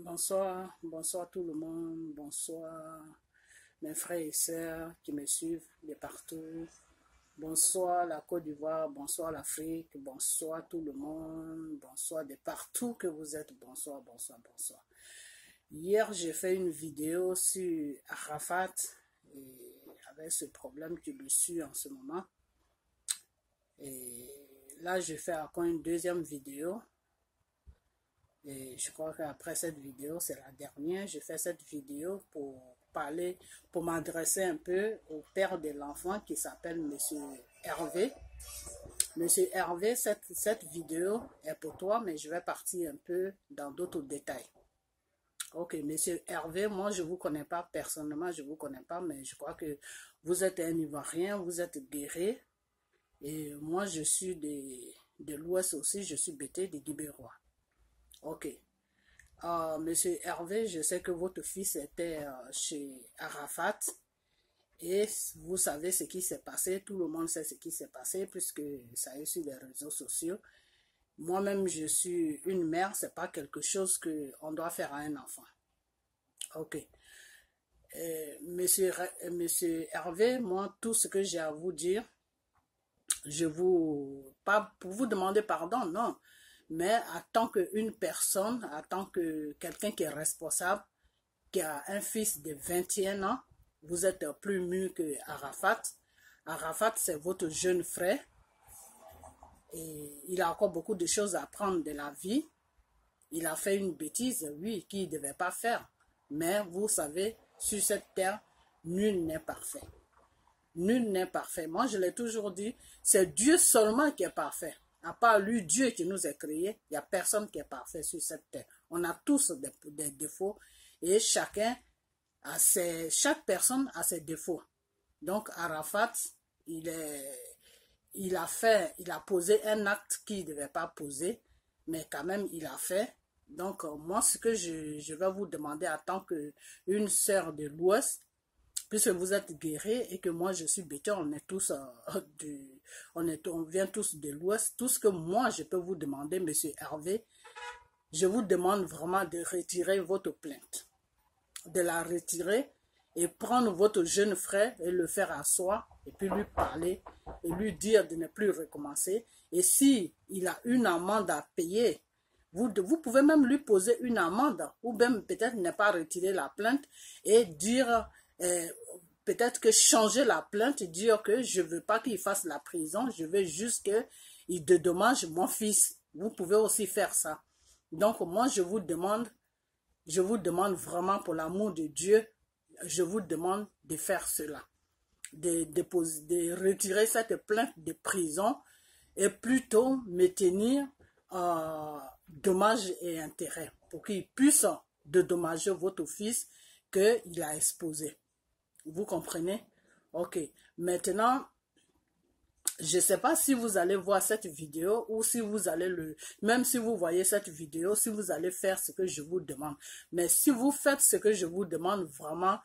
Bonsoir, bonsoir tout le monde, bonsoir mes frères et sœurs qui me suivent de partout. Bonsoir la Côte d'Ivoire, bonsoir l'Afrique, bonsoir tout le monde, bonsoir de partout que vous êtes, bonsoir, bonsoir, bonsoir. Hier, j'ai fait une vidéo sur Arafat et avec ce problème qui le suit en ce moment. Et là, je fais encore une deuxième vidéo. Et je crois qu'après cette vidéo, c'est la dernière, je fais cette vidéo pour parler, pour m'adresser un peu au père de l'enfant qui s'appelle Monsieur Hervé. Monsieur Hervé, cette vidéo est pour toi, mais je vais partir un peu dans d'autres détails. Ok, Monsieur Hervé, moi je ne vous connais pas personnellement, je ne vous connais pas, mais je crois que vous êtes un Ivoirien, vous êtes guéri. Et moi je suis de l'Ouest aussi, je suis Bété de Guibérois. Ok. Monsieur Hervé, je sais que votre fils était chez Arafat et vous savez ce qui s'est passé, tout le monde sait ce qui s'est passé puisque ça est sur les réseaux sociaux. Moi-même, je suis une mère, c'est pas quelque chose qu'on doit faire à un enfant. Ok. Monsieur Hervé, moi, tout ce que j'ai à vous dire, pas pour vous demander pardon, non, mais en tant qu'une personne, en tant que quelqu'un qui est responsable, qui a un fils de 21 ans, vous êtes plus mûr que Arafat. Arafat, c'est votre jeune frère et il a encore beaucoup de choses à apprendre de la vie. Il a fait une bêtise, oui, qu'il ne devait pas faire. Mais vous savez, sur cette terre, nul n'est parfait. Nul n'est parfait. Moi, je l'ai toujours dit, c'est Dieu seulement qui est parfait. À part lui, Dieu qui nous a créés, il n'y a personne qui est parfait sur cette terre. On a tous des défauts et chaque personne a ses défauts. Donc, Arafat, il a posé un acte qu'il ne devait pas poser, mais quand même, il a fait. Donc, moi, ce que je vais vous demander en tant qu'une sœur de l'Ouest, puisque vous êtes guéris et que moi je suis Bété, on est tous on vient tous de l'Ouest. Tout ce que moi je peux vous demander, Monsieur Hervé, je vous demande vraiment de retirer votre plainte, de la retirer et prendre votre jeune frère et le faire asseoir et puis lui parler et lui dire de ne plus recommencer. Et si il a une amende à payer, vous pouvez même lui poser une amende ou même peut-être ne pas retirer la plainte et dire peut-être que changer la plainte et dire que je ne veux pas qu'il fasse la prison, je veux juste qu'il dédommage mon fils. Vous pouvez aussi faire ça. Donc moi je vous demande vraiment pour l'amour de Dieu, je vous demande de faire cela, de retirer cette plainte de prison et plutôt me tenir dommages et intérêts pour qu'il puisse dédommager votre fils qu'il a exposé. Vous comprenez? Ok. Maintenant, je ne sais pas si vous allez voir cette vidéo ou si vous allez même si vous voyez cette vidéo, si vous allez faire ce que je vous demande. Mais si vous faites ce que je vous demande, vraiment,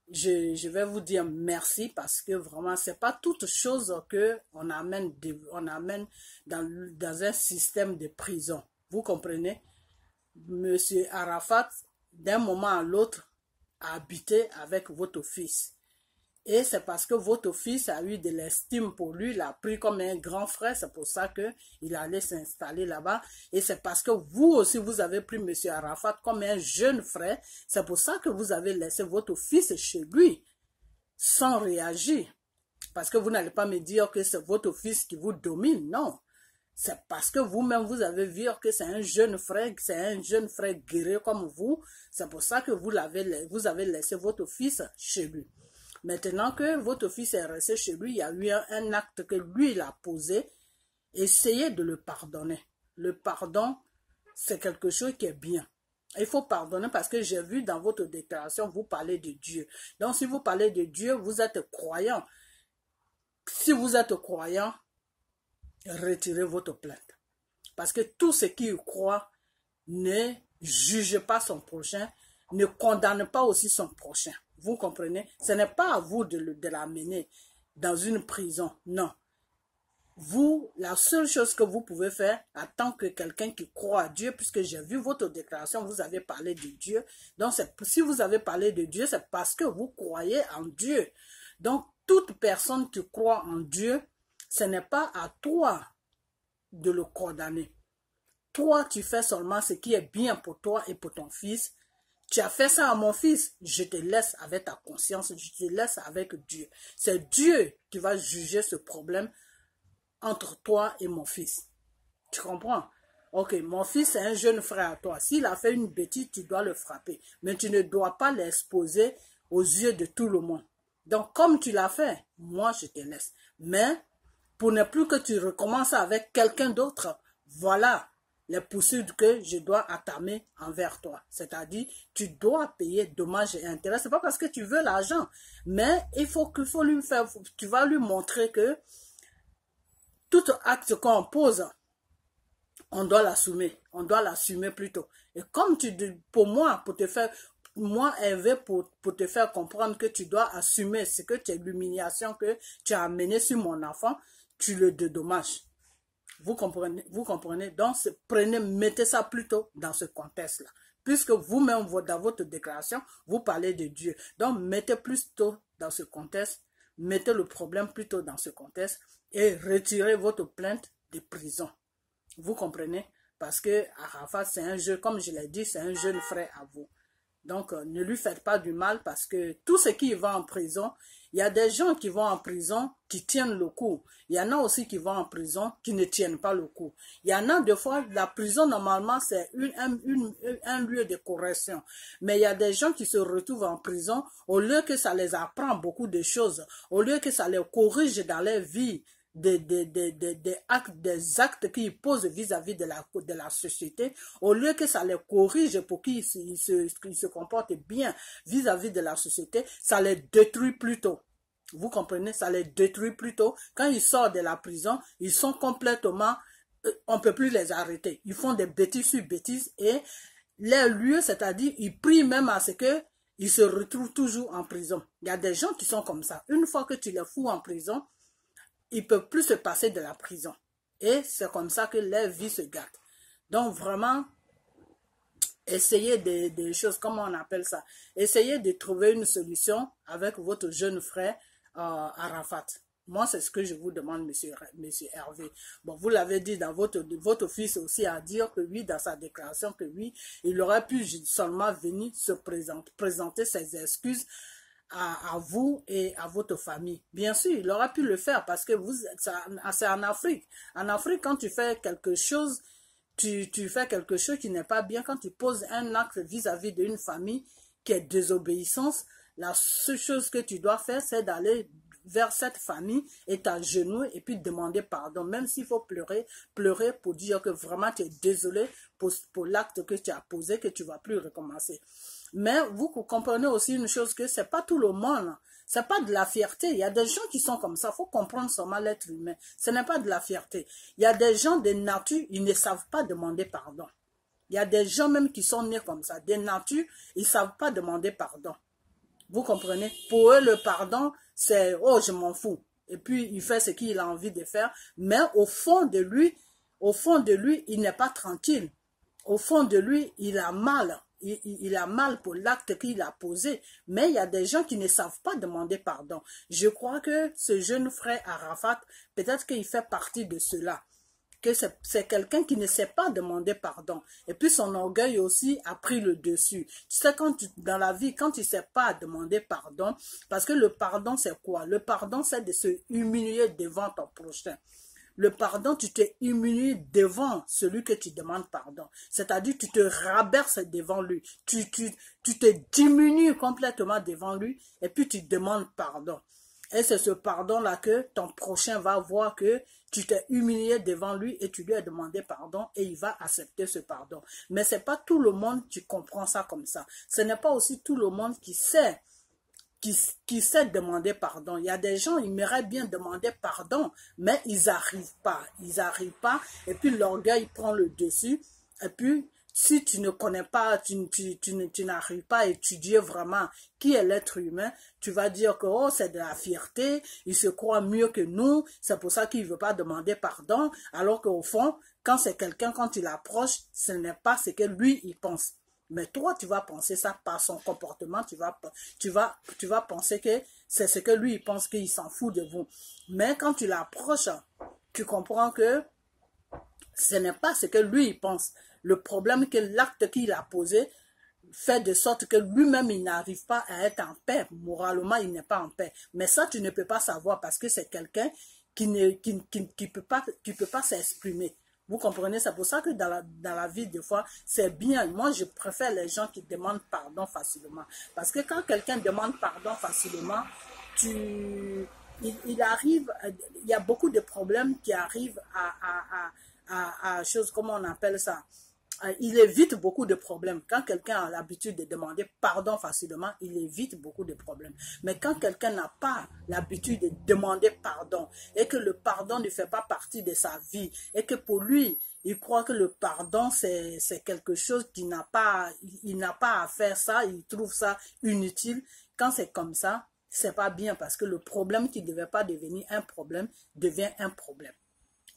je vais vous dire merci parce que vraiment, c'est pas toute chose qu'on amène, dans un système de prison. Vous comprenez? Monsieur Arafat, d'un moment à l'autre, a habité avec votre fils. Et c'est parce que votre fils a eu de l'estime pour lui, il l'a pris comme un grand frère, c'est pour ça qu'il allait s'installer là-bas. Et c'est parce que vous aussi, vous avez pris M. Arafat comme un jeune frère, c'est pour ça que vous avez laissé votre fils chez lui, sans réagir. Parce que vous n'allez pas me dire que c'est votre fils qui vous domine, non. C'est parce que vous-même, vous avez vu que c'est un jeune frère guéri comme vous, c'est pour ça que vous avez laissé votre fils chez lui. Maintenant que votre fils est resté chez lui, il y a eu un acte que lui, il a posé. Essayez de le pardonner. Le pardon, c'est quelque chose qui est bien. Il faut pardonner parce que j'ai vu dans votre déclaration, vous parlez de Dieu. Donc, si vous parlez de Dieu, vous êtes croyant. Si vous êtes croyant, retirez votre plainte. Parce que tout ce qui croit ne juge pas son prochain, ne condamne pas aussi son prochain. Vous comprenez? Ce n'est pas à vous de l'amener dans une prison, non. vous, la seule chose que vous pouvez faire en tant que quelqu'un qui croit à Dieu, puisque j'ai vu votre déclaration, vous avez parlé de Dieu. Donc, si vous avez parlé de Dieu, c'est parce que vous croyez en Dieu. Donc, toute personne qui croit en Dieu, ce n'est pas à toi de le condamner. Toi, tu fais seulement ce qui est bien pour toi et pour ton fils. Tu as fait ça à mon fils, je te laisse avec ta conscience, je te laisse avec Dieu. C'est Dieu qui va juger ce problème entre toi et mon fils. Tu comprends? Ok, mon fils est un jeune frère à toi. S'il a fait une bêtise, tu dois le frapper. Mais tu ne dois pas l'exposer aux yeux de tout le monde. Donc, comme tu l'as fait, moi, je te laisse. Mais, pour ne plus que tu recommences avec quelqu'un d'autre, voilà les poursuites que je dois attamer envers toi. C'est-à-dire, tu dois payer dommages et intérêts. Ce n'est pas parce que tu veux l'argent, mais il faut lui faire, tu vas lui montrer que tout acte qu'on pose, on doit l'assumer. On doit l'assumer plutôt. Et comme tu dis, pour moi, Hervé, pour te faire comprendre que tu dois assumer ce que tu es, l'humiliation que tu as amenée sur mon enfant, tu le dédommages. Vous comprenez? Donc, mettez ça plutôt dans ce contexte-là. Puisque vous-même, dans votre déclaration, vous parlez de Dieu. Donc, mettez plutôt dans ce contexte, mettez le problème plutôt dans ce contexte et retirez votre plainte de prison. Vous comprenez? Parce que Arafat, c'est un jeune, comme je l'ai dit, c'est un jeune frère à vous. Donc, ne lui faites pas du mal parce que tout ce qui va en prison, il y a des gens qui vont en prison qui tiennent le coup. Il y en a aussi qui vont en prison qui ne tiennent pas le coup. Il y en a des fois, la prison, normalement, c'est un lieu de correction. Mais il y a des gens qui se retrouvent en prison, au lieu que ça les apprend beaucoup de choses, au lieu que ça les corrige dans leur vie, des actes qu'ils posent vis-à-vis de la société, au lieu que ça les corrige pour qu'ils se comportent bien vis-à-vis de la société, ça les détruit plutôt. Vous comprenez? Ça les détruit plutôt. Quand ils sortent de la prison, ils sont complètement... on ne peut plus les arrêter. Ils font des bêtises sur bêtises et leur lieu, c'est-à-dire, ils prient même à ce que ils se retrouvent toujours en prison. Il y a des gens qui sont comme ça. Une fois que tu les fous en prison, ils ne peuvent plus se passer de la prison. Et c'est comme ça que leur vie se gâte. Donc vraiment, essayez des choses, comment on appelle ça? Essayez de trouver une solution avec votre jeune frère Arafat. Moi, c'est ce que je vous demande, monsieur Hervé. Bon, vous l'avez dit dans votre fils aussi à dire que oui, dans sa déclaration, que oui, il aurait pu seulement venir se présenter ses excuses à vous et à votre famille. Bien sûr, il aurait pu le faire parce que c'est en Afrique. En Afrique, quand tu fais quelque chose, tu fais quelque chose qui n'est pas bien, quand tu poses un acte vis-à-vis d'une famille qui est désobéissance, la seule chose que tu dois faire, c'est d'aller vers cette famille et t'agenouiller et puis demander pardon, même s'il faut pleurer pour dire que vraiment tu es désolé pour l'acte que tu as posé, que tu ne vas plus recommencer. Mais vous comprenez aussi une chose, que c'est pas tout le monde, c'est pas de la fierté. Il y a des gens qui sont comme ça, il faut comprendre seulement l'être humain. Ce n'est pas de la fierté. Il y a des gens de nature, ils ne savent pas demander pardon. Il y a des gens même qui sont nés comme ça, de nature, ils ne savent pas demander pardon. Vous comprenez? Pour eux, le pardon, c'est « oh, je m'en fous ». Et puis, il fait ce qu'il a envie de faire. Mais au fond de lui, il n'est pas tranquille. Au fond de lui, il a mal. Il a mal pour l'acte qu'il a posé. Mais il y a des gens qui ne savent pas demander pardon. Je crois que ce jeune frère Arafat, peut-être qu'il fait partie de cela. Que c'est quelqu'un qui ne sait pas demander pardon. Et puis son orgueil aussi a pris le dessus. Tu sais, dans la vie, quand tu ne sais pas demander pardon, parce que le pardon, c'est quoi? Le pardon, c'est de se humilier devant ton prochain. Le pardon, tu te humilies devant celui que tu demandes pardon. C'est-à-dire, tu te rabaisses devant lui. Tu te diminues complètement devant lui et puis tu demandes pardon. Et c'est ce pardon-là que ton prochain va voir que tu t'es humilié devant lui et tu lui as demandé pardon et il va accepter ce pardon. Mais ce n'est pas tout le monde qui comprend ça comme ça. Ce n'est pas aussi tout le monde qui sait demander pardon. Il y a des gens, ils aimeraient bien demander pardon, mais ils n'arrivent pas. Ils n'arrivent pas et puis l'orgueil prend le dessus et puis si tu ne connais pas, tu n'arrives pas à étudier vraiment qui est l'être humain, tu vas dire que oh, c'est de la fierté, il se croit mieux que nous, c'est pour ça qu'il ne veut pas demander pardon, alors qu'au fond, quand c'est quelqu'un, quand tu l'approches, ce n'est pas ce que lui, il pense. Mais toi, tu vas penser ça par son comportement, tu vas penser que c'est ce que lui, il pense qu'il s'en fout de vous. Mais quand tu l'approches, tu comprends que ce n'est pas ce que lui, il pense. Le problème que l'acte qu'il a posé fait de sorte que lui-même, il n'arrive pas à être en paix. Moralement, il n'est pas en paix. Mais ça, tu ne peux pas savoir parce que c'est quelqu'un qui peut pas s'exprimer. Vous comprenez? C'est pour ça que dans la vie, des fois, c'est bien. Moi, je préfère les gens qui demandent pardon facilement. Parce que quand quelqu'un demande pardon facilement, il arrive, il y a beaucoup de problèmes qui arrivent à chose, comment on appelle ça? Il évite beaucoup de problèmes. Quand quelqu'un a l'habitude de demander pardon facilement, il évite beaucoup de problèmes. Mais quand quelqu'un n'a pas l'habitude de demander pardon et que le pardon ne fait pas partie de sa vie et que pour lui, il croit que le pardon, c'est quelque chose il n'a pas à faire ça, il trouve ça inutile. Quand c'est comme ça, c'est pas bien parce que le problème qui ne devait pas devenir un problème devient un problème.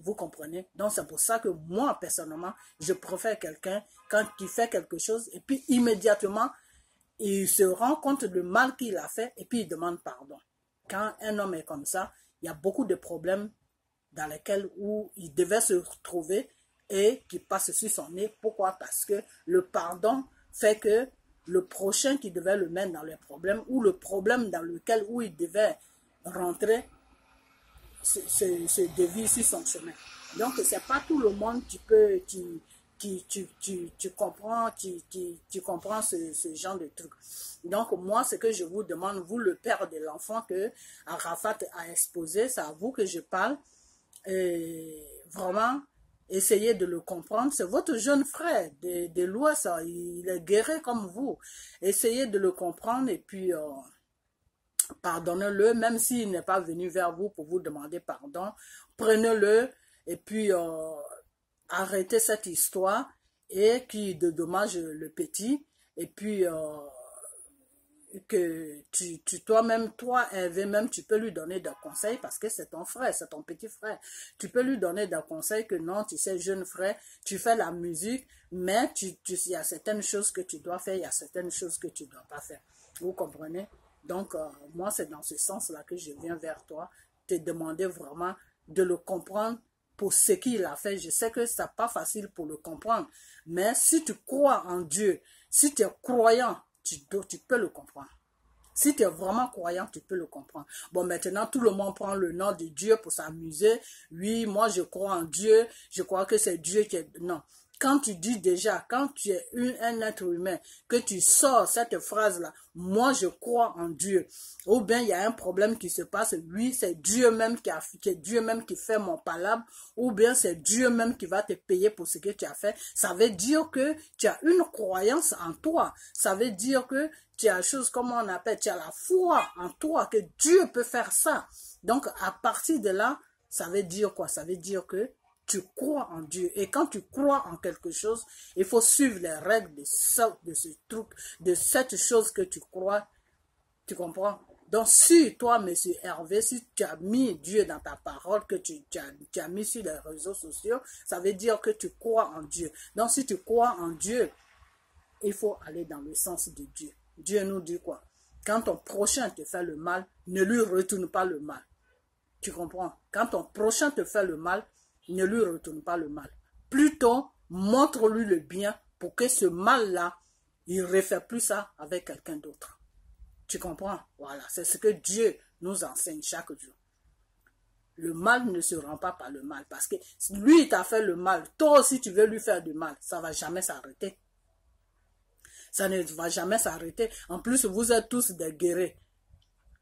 Vous comprenez? Donc, c'est pour ça que moi, personnellement, je préfère quelqu'un quand il fait quelque chose et puis immédiatement, il se rend compte du mal qu'il a fait et puis il demande pardon. Quand un homme est comme ça, il y a beaucoup de problèmes dans lesquels où il devait se retrouver et qui passe sur son nez. Pourquoi? Parce que le pardon fait que le prochain qui devait le mettre dans les problèmes ou le problème dans lequel où il devait rentrer se dévie sur son chemin. Donc, c'est pas tout le monde qui comprend, tu comprends ce genre de truc. Donc, moi, ce que je vous demande, vous, le père de l'enfant que Arafat a exposé, c'est à vous que je parle. Et vraiment, essayez de le comprendre. C'est votre jeune frère de l'Ouest, il est guéri comme vous. Essayez de le comprendre et puis pardonnez-le, même s'il n'est pas venu vers vous pour vous demander pardon. Prenez-le et puis arrêtez cette histoire et qui dédommage le petit. Et puis que toi-même, toi, Hervé, même, tu peux lui donner des conseils parce que c'est ton frère, c'est ton petit frère. Tu peux lui donner des conseils que non, tu sais, jeune frère, tu fais la musique, mais il y a certaines choses que tu dois faire, il y a certaines choses que tu ne dois pas faire. Vous comprenez? Donc, moi, c'est dans ce sens-là que je viens vers toi, te demander vraiment de le comprendre pour ce qu'il a fait. Je sais que ce n'est pas facile pour le comprendre, mais si tu crois en Dieu, si tu es croyant, tu peux le comprendre. Si tu es vraiment croyant, tu peux le comprendre. Bon, maintenant, tout le monde prend le nom de Dieu pour s'amuser. Oui, moi, je crois en Dieu. Je crois que c'est Dieu qui est... Non. Quand tu dis déjà, quand tu es un être humain, que tu sors cette phrase-là, moi je crois en Dieu, ou bien il y a un problème qui se passe, oui, c'est Dieu même qui fait mon palabre, ou bien c'est Dieu même qui va te payer pour ce que tu as fait, ça veut dire que tu as une croyance en toi, ça veut dire que tu as chose, comment on appelle, tu as la foi en toi, que Dieu peut faire ça. Donc à partir de là, ça veut dire quoi? Ça veut dire que tu crois en Dieu. Et quand tu crois en quelque chose, il faut suivre les règles de ce truc, de cette chose que tu crois. Tu comprends? Donc, si toi, monsieur Hervé, si tu as mis Dieu dans ta parole, que tu as mis sur les réseaux sociaux, ça veut dire que tu crois en Dieu. Donc, si tu crois en Dieu, il faut aller dans le sens de Dieu. Dieu nous dit quoi? Quand ton prochain te fait le mal, ne lui retourne pas le mal. Tu comprends? Quand ton prochain te fait le mal, ne lui retourne pas le mal. Plutôt, montre-lui le bien pour que ce mal-là, il ne refait plus ça avec quelqu'un d'autre. Tu comprends? Voilà, c'est ce que Dieu nous enseigne chaque jour. Le mal ne se rend pas par le mal. Parce que lui, il t'a fait le mal. Toi aussi, tu veux lui faire du mal. Ça ne va jamais s'arrêter. Ça ne va jamais s'arrêter. En plus, vous êtes tous des guerriers.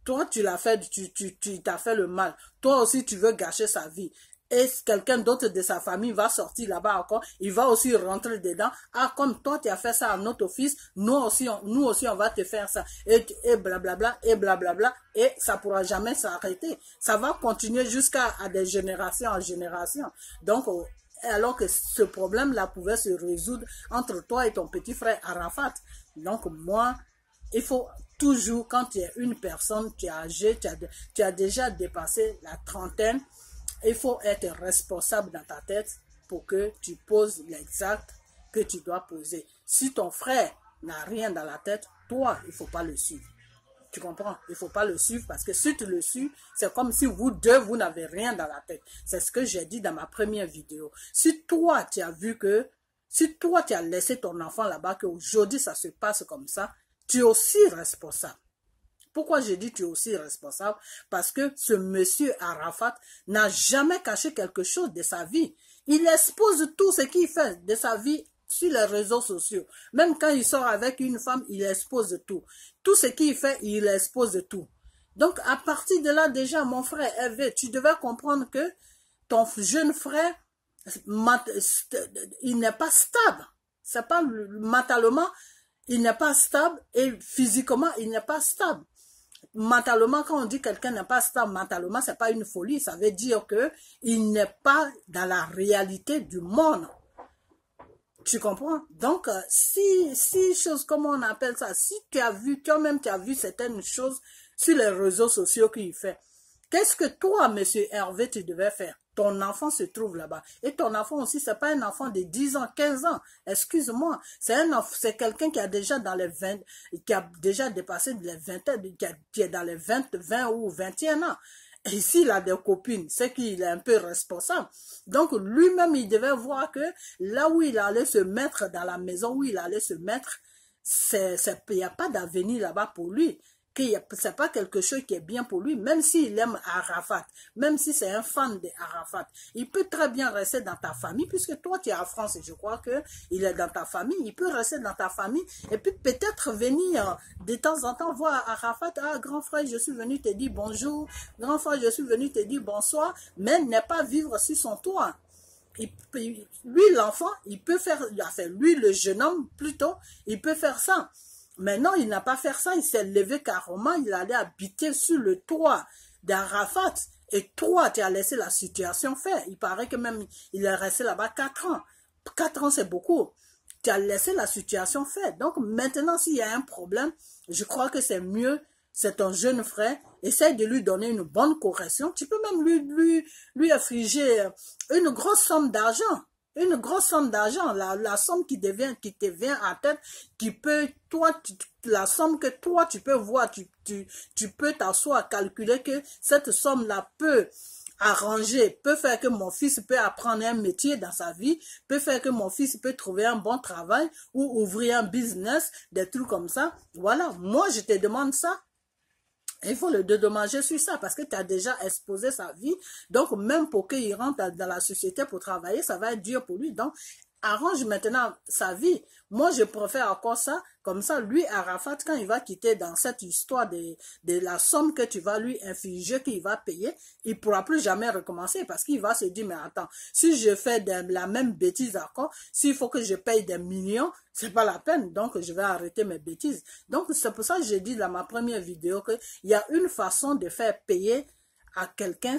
Toi, tu l'as fait, tu t'as fait le mal. Toi aussi, tu veux gâcher sa vie. Et quelqu'un d'autre de sa famille va sortir là-bas encore, il va aussi rentrer dedans. Ah, comme toi, tu as fait ça à notre fils, nous aussi, on va te faire ça. Et blablabla, et blablabla. Et ça ne pourra jamais s'arrêter. Ça va continuer jusqu'à des générations en génération. Donc, alors que ce problème-là pouvait se résoudre entre toi et ton petit frère Arafat. Donc moi, il faut toujours, quand tu es une personne, tu es âgé, tu as déjà dépassé la trentaine, il faut être responsable dans ta tête pour que tu poses l'exact que tu dois poser. Si ton frère n'a rien dans la tête, toi, il ne faut pas le suivre. Tu comprends? Il ne faut pas le suivre parce que si tu le suis, c'est comme si vous deux, vous n'avez rien dans la tête. C'est ce que j'ai dit dans ma première vidéo. Si toi, tu as vu que, si toi, tu as laissé ton enfant là-bas, qu'aujourd'hui, ça se passe comme ça, tu es aussi responsable. Pourquoi je dis tu es aussi responsable? Parce que ce monsieur Arafat n'a jamais caché quelque chose de sa vie. Il expose tout ce qu'il fait de sa vie sur les réseaux sociaux. Même quand il sort avec une femme, il expose tout. Tout ce qu'il fait, il expose tout. Donc, à partir de là, déjà, mon frère Hervé, tu devais comprendre que ton jeune frère, il n'est pas stable. C'est pas mentalement, il n'est pas stable et physiquement, il n'est pas stable. Mentalement, quand on dit quelqu'un n'est pas stable mentalement, c'est pas une folie. Ça veut dire que il n'est pas dans la réalité du monde. Tu comprends? Donc, si chose, comment on appelle ça, si tu as vu, toi-même tu as vu certaines choses sur les réseaux sociaux qu'il fait, qu'est-ce que toi, monsieur Hervé, tu devais faire? Ton enfant se trouve là-bas. Et ton enfant aussi, c'est pas un enfant de 10 ans, 15 ans. Excuse-moi. C'est quelqu'un qui a déjà dans les 20, qui a déjà dépassé les 20 ans, qui est dans les 20 ou 21 ans. Et s'il a des copines, c'est qu'il est un peu responsable. Donc, lui-même, il devait voir que là où il allait se mettre, dans la maison où il allait se mettre, il n'y a pas d'avenir là-bas pour lui. C'est pas quelque chose qui est bien pour lui, même s'il aime Arafat, même si c'est un fan de Arafat. Il peut très bien rester dans ta famille, puisque toi, tu es en France et je crois que il est dans ta famille. Il peut rester dans ta famille et puis peut-être venir de temps en temps voir Arafat. Ah, grand frère, je suis venu te dire bonjour. Grand frère, je suis venu te dire bonsoir, mais n'est pas vivre sur son toit. Lui, l'enfant, il peut faire, enfin, lui, le jeune homme, plutôt, il peut faire ça. Mais non, il n'a pas fait ça, il s'est levé carrément, il allait habiter sur le toit d'Arafat. Et toi, tu as laissé la situation faire. Il paraît que même, il est resté là-bas 4 ans. 4 ans, c'est beaucoup. Tu as laissé la situation faire. Donc maintenant, s'il y a un problème, je crois que c'est mieux, c'est ton jeune frère, essaye de lui donner une bonne correction. Tu peux même lui affliger une grosse somme d'argent. Une grosse somme d'argent, la somme qui te vient à tête, qui peut, toi, la somme que toi, tu peux voir, tu peux t'asseoir, calculer que cette somme-là peut arranger, peut faire que mon fils peut apprendre un métier dans sa vie, peut faire que mon fils peut trouver un bon travail ou ouvrir un business, des trucs comme ça. Voilà, moi, je te demande ça. Il faut le dédommager sur ça parce que tu as déjà exposé sa vie. Donc, même pour qu'il rentre dans la société pour travailler, ça va être dur pour lui. Donc, arrange maintenant sa vie. Moi, je préfère encore ça. Comme ça, lui, Arafat, quand il va quitter dans cette histoire de la somme que tu vas lui infliger, qu'il va payer, il ne pourra plus jamais recommencer parce qu'il va se dire, mais attends, si je fais la même bêtise encore, s'il faut que je paye des millions, c'est pas la peine. Donc, je vais arrêter mes bêtises. Donc, c'est pour ça que j'ai dit dans ma première vidéo qu'il y a une façon de faire payer à quelqu'un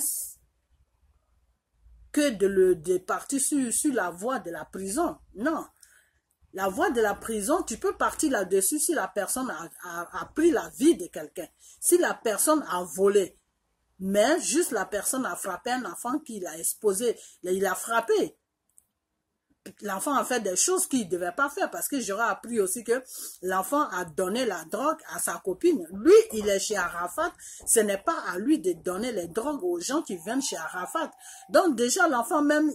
que de partir sur la voie de la prison. Non. La voie de la prison, tu peux partir là-dessus si la personne a pris la vie de quelqu'un. Si la personne a volé. Mais juste la personne a frappé un enfant qu'il a exposé. Il a frappé. L'enfant a fait des choses qu'il ne devait pas faire parce que j'aurais appris aussi que l'enfant a donné la drogue à sa copine. Lui, il est chez Arafat. Ce n'est pas à lui de donner les drogues aux gens qui viennent chez Arafat. Donc déjà, l'enfant même,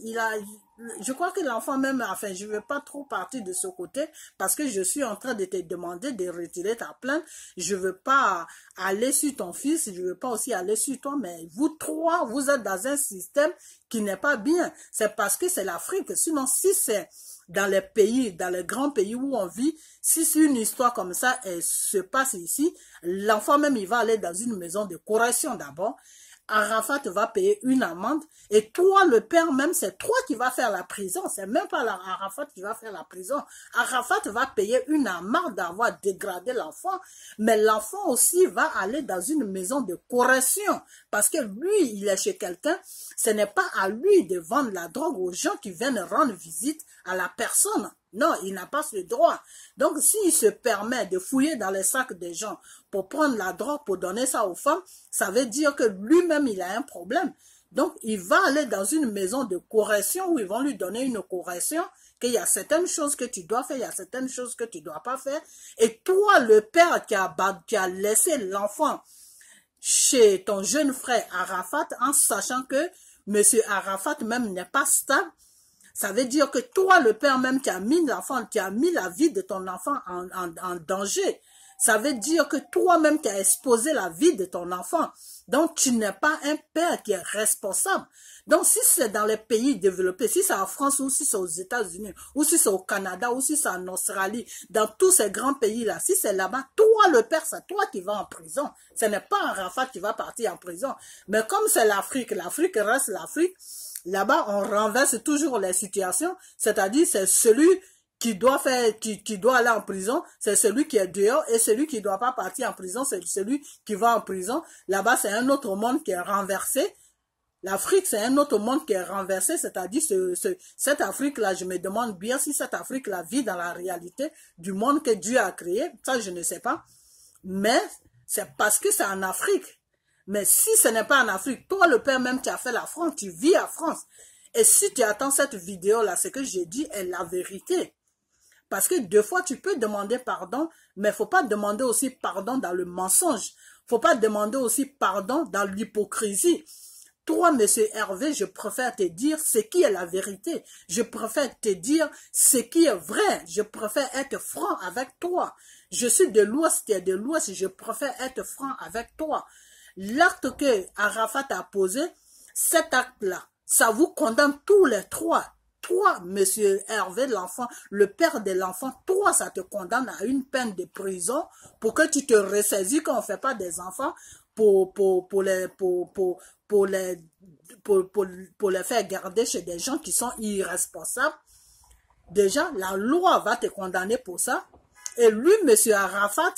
je crois que l'enfant même, enfin, je ne veux pas trop partir de ce côté parce que je suis en train de te demander de retirer ta plainte. Je ne veux pas aller sur ton fils, je ne veux pas aussi aller sur toi, mais vous trois, vous êtes dans un système qui n'est pas bien. C'est parce que c'est l'Afrique. Sinon, si c'est dans les pays, dans les grands pays où on vit, si c'est une histoire comme ça, elle se passe ici, l'enfant même, il va aller dans une maison de correction d'abord. Arafat va payer une amende et toi, le père même, c'est toi qui vas faire la prison. C'est même pas Arafat qui va faire la prison. Arafat va payer une amende d'avoir dégradé l'enfant, mais l'enfant aussi va aller dans une maison de correction parce que lui, il est chez quelqu'un. Ce n'est pas à lui de vendre la drogue aux gens qui viennent rendre visite à la personne. Non, il n'a pas ce droit. Donc, s'il se permet de fouiller dans les sacs des gens pour prendre la drogue, pour donner ça aux femmes, ça veut dire que lui-même, il a un problème. Donc, il va aller dans une maison de correction où ils vont lui donner une correction, qu'il y a certaines choses que tu dois faire, il y a certaines choses que tu ne dois pas faire. Et toi, le père qui a laissé l'enfant chez ton jeune frère Arafat, en sachant que M. Arafat même n'est pas stable, ça veut dire que toi, le père même, qui a mis l'enfant, qui a mis la vie de ton enfant en danger. Ça veut dire que toi-même, tu as exposé la vie de ton enfant. Donc, tu n'es pas un père qui est responsable. Donc, si c'est dans les pays développés, si c'est en France, ou si c'est aux États-Unis, ou si c'est au Canada, ou si c'est en Australie, dans tous ces grands pays-là, si c'est là-bas, toi, le père, c'est toi qui vas en prison. Ce n'est pas Arafat qui va partir en prison. Mais comme c'est l'Afrique reste l'Afrique. Là-bas, on renverse toujours les situations, c'est-à-dire c'est celui qui doit aller en prison, c'est celui qui est dehors, et celui qui ne doit pas partir en prison, c'est celui qui va en prison. Là-bas, c'est un autre monde qui est renversé. L'Afrique, c'est un autre monde qui est renversé, c'est-à-dire cette Afrique-là, je me demande bien si cette Afrique-là vit dans la réalité du monde que Dieu a créé. Ça, je ne sais pas. Mais c'est parce que c'est en Afrique. Mais si ce n'est pas en Afrique, toi, le père même, tu as fait la France, tu vis en France. Et si tu attends cette vidéo-là, ce que j'ai dit est la vérité. Parce que deux fois, tu peux demander pardon, mais il ne faut pas demander aussi pardon dans le mensonge. Il ne faut pas demander aussi pardon dans l'hypocrisie. Toi, monsieur Hervé, je préfère te dire ce qui est la vérité. Je préfère te dire ce qui est vrai. Je préfère être franc avec toi. Je suis de l'Ouest, tu es de l'Ouest, je préfère être franc avec toi. L'acte que Arafat a posé, cet acte-là, ça vous condamne tous les trois. Toi, monsieur Hervé, l'enfant, le père de l'enfant, toi, ça te condamne à une peine de prison pour que tu te ressaisis quand on ne fait pas des enfants pour les faire garder chez des gens qui sont irresponsables. Déjà, la loi va te condamner pour ça. Et lui, monsieur Arafat,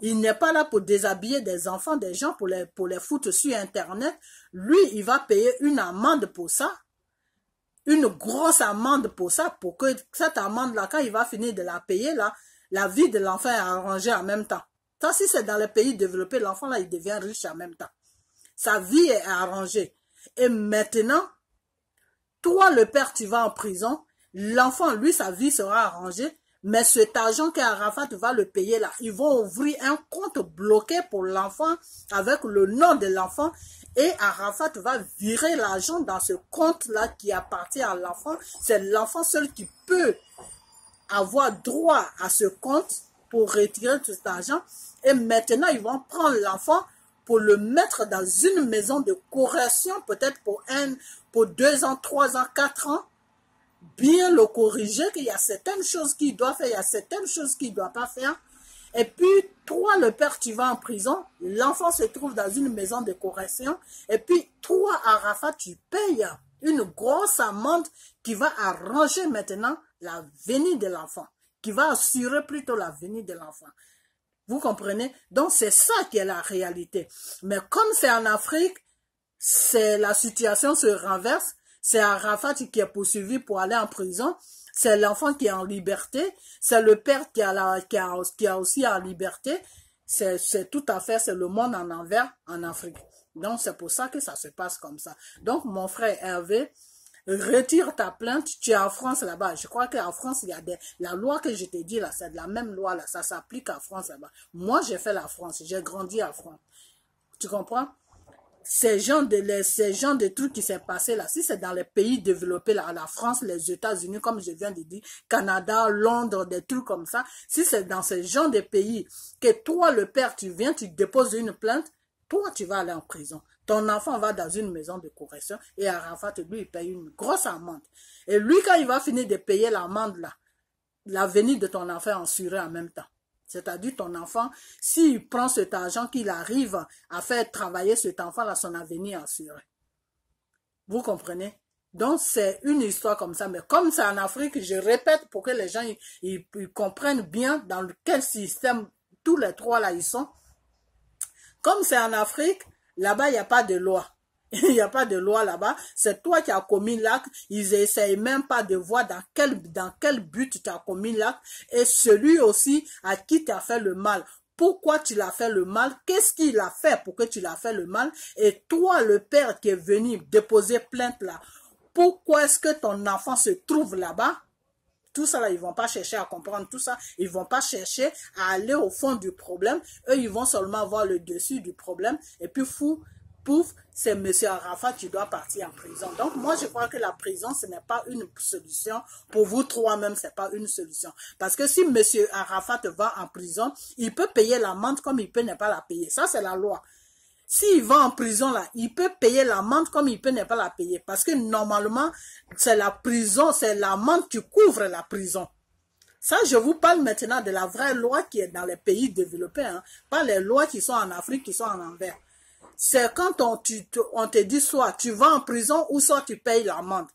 il n'est pas là pour déshabiller des enfants, des gens, pour les foutre sur Internet. Lui, il va payer une amende pour ça. Une grosse amende pour ça, pour que cette amende-là, quand il va finir de la payer, là, la vie de l'enfant est arrangée en même temps. Ça, si c'est dans les pays développés, l'enfant, là, il devient riche en même temps. Sa vie est arrangée. Et maintenant, toi, le père, tu vas en prison. L'enfant, lui, sa vie sera arrangée. Mais cet argent qu'Arafat va le payer là, ils vont ouvrir un compte bloqué pour l'enfant avec le nom de l'enfant et Arafat va virer l'argent dans ce compte-là qui appartient à l'enfant. C'est l'enfant seul qui peut avoir droit à ce compte pour retirer tout cet argent. Et maintenant, ils vont prendre l'enfant pour le mettre dans une maison de correction, peut-être pour 2 ans, 3 ans, 4 ans. Bien le corriger, qu'il y a certaines choses qu'il doit faire, il y a certaines choses qu'il ne doit pas faire. Et puis, toi, le père, tu vas en prison, l'enfant se trouve dans une maison de correction, et puis, toi, Arafat, tu payes une grosse amende qui va arranger maintenant la venue de l'enfant, qui va assurer plutôt la venue de l'enfant. Vous comprenez? Donc, c'est ça qui est la réalité. Mais comme c'est en Afrique, la situation se renverse. C'est Arafat qui est poursuivi pour aller en prison. C'est l'enfant qui est en liberté. C'est le père qui est aussi en liberté. C'est tout à fait, c'est le monde en envers en Afrique. Donc, c'est pour ça que ça se passe comme ça. Donc, mon frère Hervé, retire ta plainte. Tu es en France là-bas. Je crois qu'en France, il y a la loi que je t'ai dit là, c'est de la même loi là. Ça s'applique en France là-bas. Moi, j'ai fait la France. J'ai grandi en France. Tu comprends? Ces gens de trucs qui s'est passé là, si c'est dans les pays développés là, la France, les États-Unis, comme je viens de dire, Canada, Londres, des trucs comme ça, si c'est dans ces gens de pays que toi, le père, tu viens, tu déposes une plainte, toi, tu vas aller en prison. Ton enfant va dans une maison de correction et Arafat, lui, il paye une grosse amende. Et lui, quand il va finir de payer l'amende là, la venue de ton enfant est assurée en même temps. C'est-à-dire ton enfant, s'il prend cet argent, qu'il arrive à faire travailler cet enfant-là, son avenir assuré. Vous comprenez? Donc, c'est une histoire comme ça. Mais comme c'est en Afrique, je répète pour que les gens ils comprennent bien dans quel système tous les trois là ils sont. Comme c'est en Afrique, là-bas, il n'y a pas de loi. Il n'y a pas de loi là-bas. C'est toi qui as commis l'acte. Ils n'essayent même pas de voir dans quel but tu as commis l'acte. Et celui aussi à qui tu as fait le mal. Pourquoi tu l'as fait le mal? Qu'est-ce qu'il a fait pour que tu l'as fait le mal? Et toi, le père qui est venu déposer plainte là, pourquoi est-ce que ton enfant se trouve là-bas? Tout ça, là, ils ne vont pas chercher à comprendre tout ça. Ils ne vont pas chercher à aller au fond du problème. Eux, ils vont seulement voir le dessus du problème. Et puis, pouf, c'est M. Arafat qui doit partir en prison. Donc, moi, je crois que la prison, ce n'est pas une solution. Pour vous trois même, ce n'est pas une solution. Parce que si M. Arafat va en prison, il peut payer l'amende comme il peut ne pas la payer. Ça, c'est la loi. S'il va en prison, là, il peut payer l'amende comme il peut ne pas la payer. Parce que normalement, c'est la prison, c'est l'amende qui couvre la prison. Ça, je vous parle maintenant de la vraie loi qui est dans les pays développés, hein, pas les lois qui sont en Afrique, qui sont en envers. C'est quand on te dit soit tu vas en prison ou soit tu payes l'amende.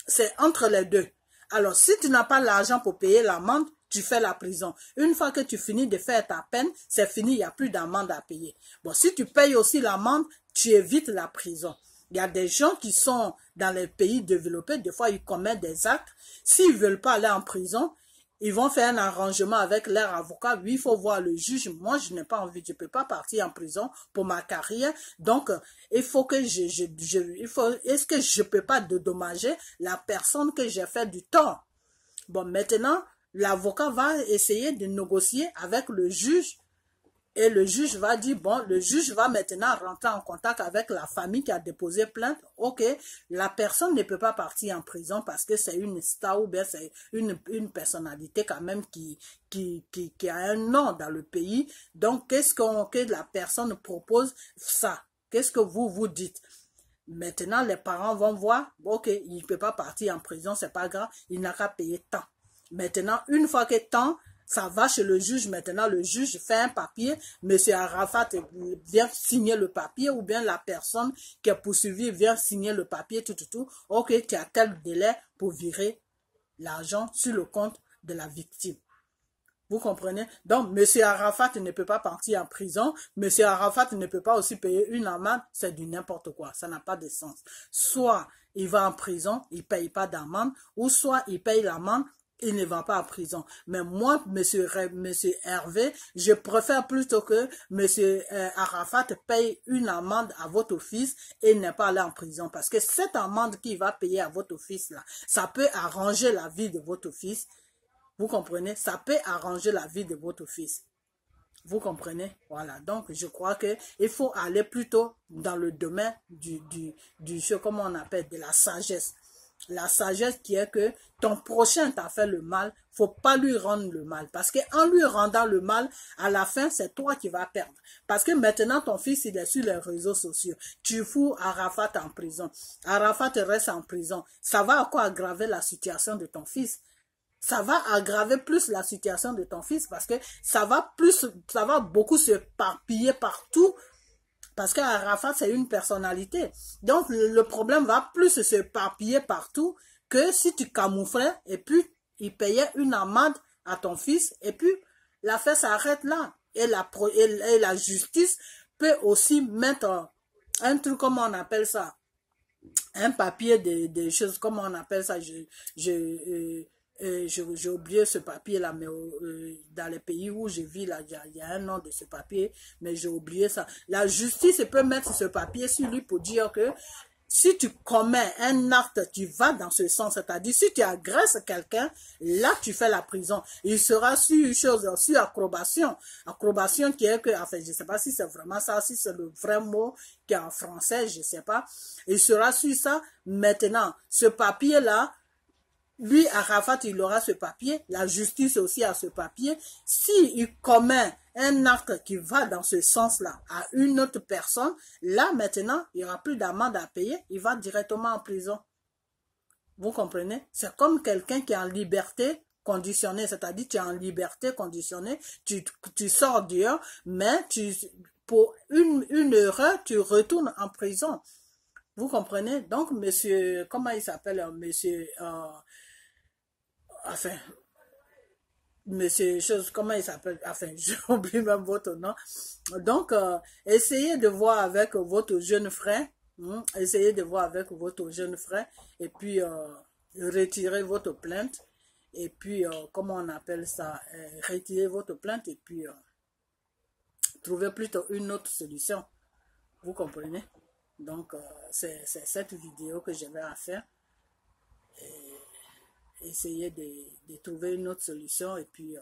C'est entre les deux. Alors, si tu n'as pas l'argent pour payer l'amende, tu fais la prison. Une fois que tu finis de faire ta peine, c'est fini, il n'y a plus d'amende à payer. Bon, si tu payes aussi l'amende, tu évites la prison. Il y a des gens qui sont dans les pays développés, des fois ils commettent des actes. S'ils ne veulent pas aller en prison, ils vont faire un arrangement avec leur avocat. Oui, il faut voir le juge. Moi, je n'ai pas envie, je ne peux pas partir en prison pour ma carrière. Donc, il faut que est-ce que je ne peux pas dédommager la personne que j'ai fait du tort? Bon, maintenant, l'avocat va essayer de négocier avec le juge et le juge va dire, bon, le juge va maintenant rentrer en contact avec la famille qui a déposé plainte. Ok, la personne ne peut pas partir en prison parce que c'est une star ou bien c'est une personnalité quand même qui a un nom dans le pays. Donc, qu'est-ce que la personne propose? Ça. Qu'est-ce que vous dites? Maintenant, les parents vont voir, ok, il ne peut pas partir en prison, c'est pas grave, il n'a qu'à payer tant. Maintenant, une fois que tant, ça va chez le juge. Maintenant, le juge fait un papier. Monsieur Arafat vient signer le papier ou bien la personne qui est poursuivie vient signer le papier, tout. Ok, tu as tel délai pour virer l'argent sur le compte de la victime. Vous comprenez? Donc, monsieur Arafat ne peut pas partir en prison. Monsieur Arafat ne peut pas aussi payer une amende. C'est du n'importe quoi. Ça n'a pas de sens. Soit il va en prison, il ne paye pas d'amende, ou soit il paye l'amende, il ne va pas en prison. Mais moi, monsieur Hervé, je préfère plutôt que monsieur Arafat paye une amende à votre fils et n'est pas allé en prison. Parce que cette amende qu'il va payer à votre fils, là, ça peut arranger la vie de votre fils. Vous comprenez? Ça peut arranger la vie de votre fils. Vous comprenez? Voilà. Donc, je crois que il faut aller plutôt dans le domaine du jeu, comment on appelle, de la sagesse. La sagesse qui est que ton prochain t'a fait le mal, faut pas lui rendre le mal. Parce qu'en lui rendant le mal, à la fin, c'est toi qui vas perdre. Parce que maintenant, ton fils, il est sur les réseaux sociaux. Tu fous Arafat en prison. Arafat reste en prison. Ça va encore aggraver la situation de ton fils. Ça va aggraver plus la situation de ton fils parce que ça va beaucoup se parpiller partout. Parce qu'Arafat, c'est une personnalité. Donc, le problème va plus se parpiller partout que si tu camouflais et puis il payait une amende à ton fils et puis l'affaire s'arrête là. Et la justice peut aussi mettre un truc, comment on appelle ça? Un papier de choses, comment on appelle ça? J'ai oublié ce papier là, mais dans les pays où je vis là, il y a un nom de ce papier, mais j'ai oublié ça. La justice peut mettre ce papier sur lui pour dire que si tu commets un acte, tu vas dans ce sens, c'est-à-dire si tu agresses quelqu'un, là tu fais la prison. Il sera sur une chose, sur approbation. Approbation qui est que, enfin je sais pas si c'est vraiment ça, si c'est le vrai mot qui est en français, je sais pas. Il sera sur ça. Maintenant, ce papier là, lui, Arafat, il aura ce papier, la justice aussi a ce papier. S'il commet un acte qui va dans ce sens-là à une autre personne, là, maintenant, il n'y aura plus d'amende à payer, il va directement en prison. Vous comprenez? C'est comme quelqu'un qui est en liberté conditionné, c'est-à-dire tu es en liberté conditionnée, tu sors dehors, mais pour une erreur, tu retournes en prison. Vous comprenez? Donc, monsieur, comment il s'appelle, monsieur, enfin, monsieur, chose, comment il s'appelle, enfin, j'oublie même votre nom. Donc, essayez de voir avec votre jeune frère, essayez de voir avec votre jeune frère, et puis, retirez votre plainte, et puis, comment on appelle ça, retirez votre plainte, et puis, trouvez plutôt une autre solution. Vous comprenez? Donc, c'est cette vidéo que je vais à faire. Essayez de trouver une autre solution et puis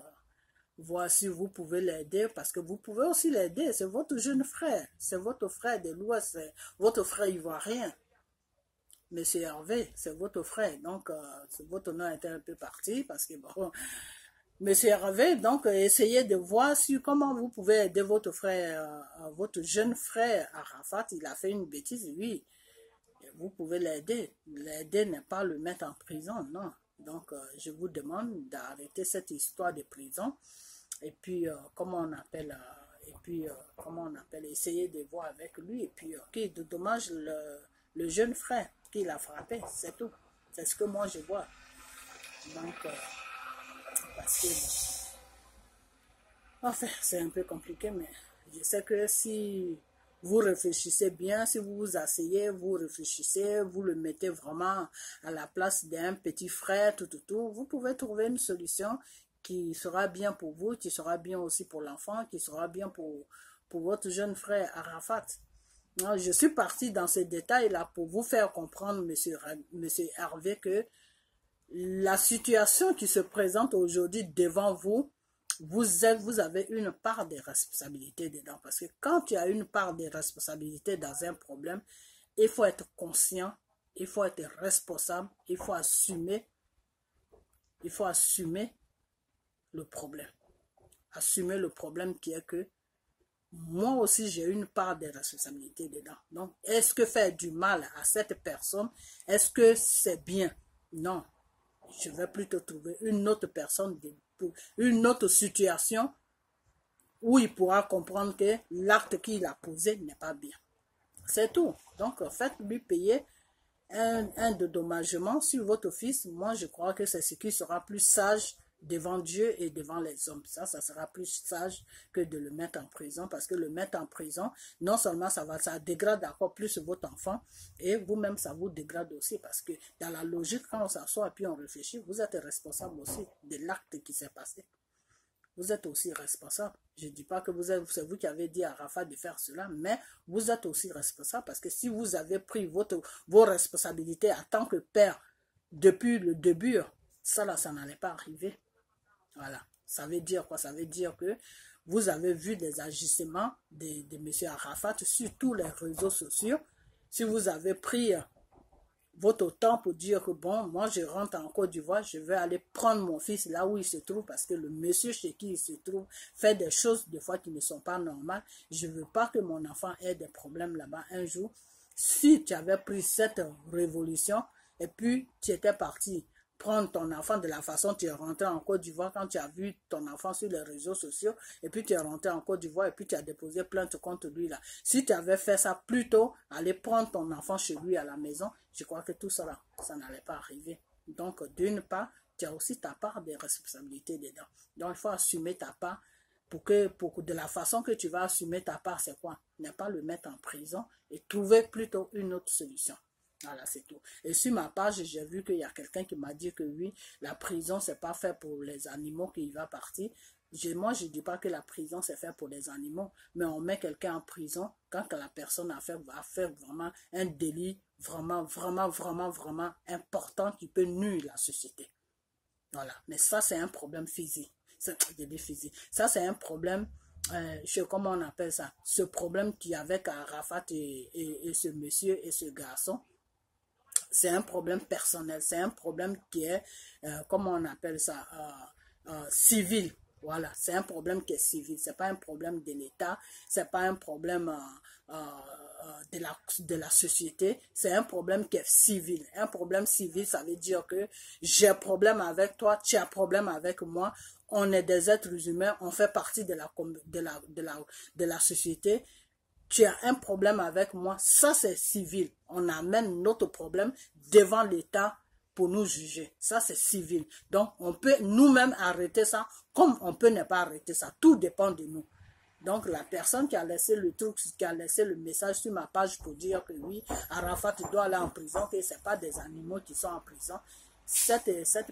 voir si vous pouvez l'aider parce que vous pouvez aussi l'aider. C'est votre jeune frère. C'est votre frère de l'Ouest. C'est votre frère ivoirien. Monsieur Hervé, c'est votre frère. Donc, votre nom était un peu parti parce que bon... Monsieur Hervé, donc essayez de voir comment vous pouvez aider votre frère, votre jeune frère Arafat. Il a fait une bêtise, oui. Vous pouvez l'aider. L'aider n'est pas le mettre en prison, non. Donc, je vous demande d'arrêter cette histoire de prison. Et puis, comment on appelle, essayer de voir avec lui. Et puis, qu'il dédommage le jeune frère qui l'a frappé. C'est tout. C'est ce que moi je vois. Donc, parce que, bon, enfin, c'est un peu compliqué, mais je sais que si vous réfléchissez bien, si vous vous asseyez, vous réfléchissez, vous le mettez vraiment à la place d'un petit frère, vous pouvez trouver une solution qui sera bien pour vous, qui sera bien aussi pour l'enfant, qui sera bien pour votre jeune frère Arafat. Je suis parti dans ces détails-là pour vous faire comprendre, monsieur Hervé, que la situation qui se présente aujourd'hui devant vous, vous avez une part de responsabilité dedans. Parce que quand tu as une part de responsabilité dans un problème, il faut être conscient, il faut être responsable, il faut assumer le problème. Assumer le problème qui est que moi aussi j'ai une part de responsabilité dedans. Donc, est-ce que faire du mal à cette personne, est-ce que c'est bien? Non. Je vais plutôt trouver une autre personne, une autre situation où il pourra comprendre que l'acte qu'il a posé n'est pas bien. C'est tout. Donc, faites-lui payer un dédommagement sur votre fils. Moi, je crois que c'est ce qui sera plus sage devant Dieu et devant les hommes. Ça sera plus sage que de le mettre en prison, parce que le mettre en prison, non seulement ça dégrade encore plus votre enfant, et vous-même ça vous dégrade aussi, parce que dans la logique, quand on s'assoit et puis on réfléchit, vous êtes responsable aussi de l'acte qui s'est passé. Vous êtes aussi responsable. Je ne dis pas que c'est vous qui avez dit à Arafat de faire cela, mais vous êtes aussi responsable, parce que si vous avez pris vos responsabilités en tant que père depuis le début, ça n'allait pas arriver. Voilà. Ça veut dire quoi? Ça veut dire que vous avez vu des agissements de M. Arafat sur tous les réseaux sociaux. Si vous avez pris votre temps pour dire que bon, moi je rentre en Côte d'Ivoire, je vais aller prendre mon fils là où il se trouve, parce que le monsieur chez qui il se trouve fait des choses des fois qui ne sont pas normales. Je ne veux pas que mon enfant ait des problèmes là-bas un jour. Si tu avais pris cette révolution et puis tu étais parti prendre ton enfant de la façon tu es rentré en Côte d'Ivoire, quand tu as vu ton enfant sur les réseaux sociaux, et puis tu es rentré en Côte d'Ivoire, et puis tu as déposé plainte contre lui là. Si tu avais fait ça plus tôt, aller prendre ton enfant chez lui à la maison, je crois que tout ça là, ça n'allait pas arriver. Donc, d'une part, tu as aussi ta part de responsabilité dedans. Donc, il faut assumer ta part de la façon que tu vas assumer ta part, c'est quoi? Ne pas le mettre en prison et trouver plutôt une autre solution. Voilà, c'est tout. Et sur ma page, j'ai vu qu'il y a quelqu'un qui m'a dit que oui, la prison, c'est pas fait pour les animaux qui va partir. Moi, je ne dis pas que la prison, c'est fait pour les animaux, mais on met quelqu'un en prison quand la personne a fait vraiment un délit vraiment important qui peut nuire la société. Voilà. Mais ça, c'est un problème physique. C'est un délit physique. Ça, c'est un problème, comment on appelle ça? Ce problème qu'il y avait avec Arafat et ce monsieur et ce garçon. C'est un problème personnel, c'est un problème qui est, comment on appelle ça, civil. Voilà, c'est un problème qui est civil, c'est pas un problème de l'État, c'est pas un problème de la société, c'est un problème qui est civil. Un problème civil, ça veut dire que j'ai un problème avec toi, tu as un problème avec moi, on est des êtres humains, on fait partie de la société. Tu as un problème avec moi, ça c'est civil. On amène notre problème devant l'État pour nous juger. Ça, c'est civil. Donc, on peut nous-mêmes arrêter ça, comme on peut ne pas arrêter ça. Tout dépend de nous. Donc, la personne qui a laissé le truc, qui a laissé le message sur ma page pour dire que oui, Arafat doit aller en prison, que ce n'est pas des animaux qui sont en prison, cette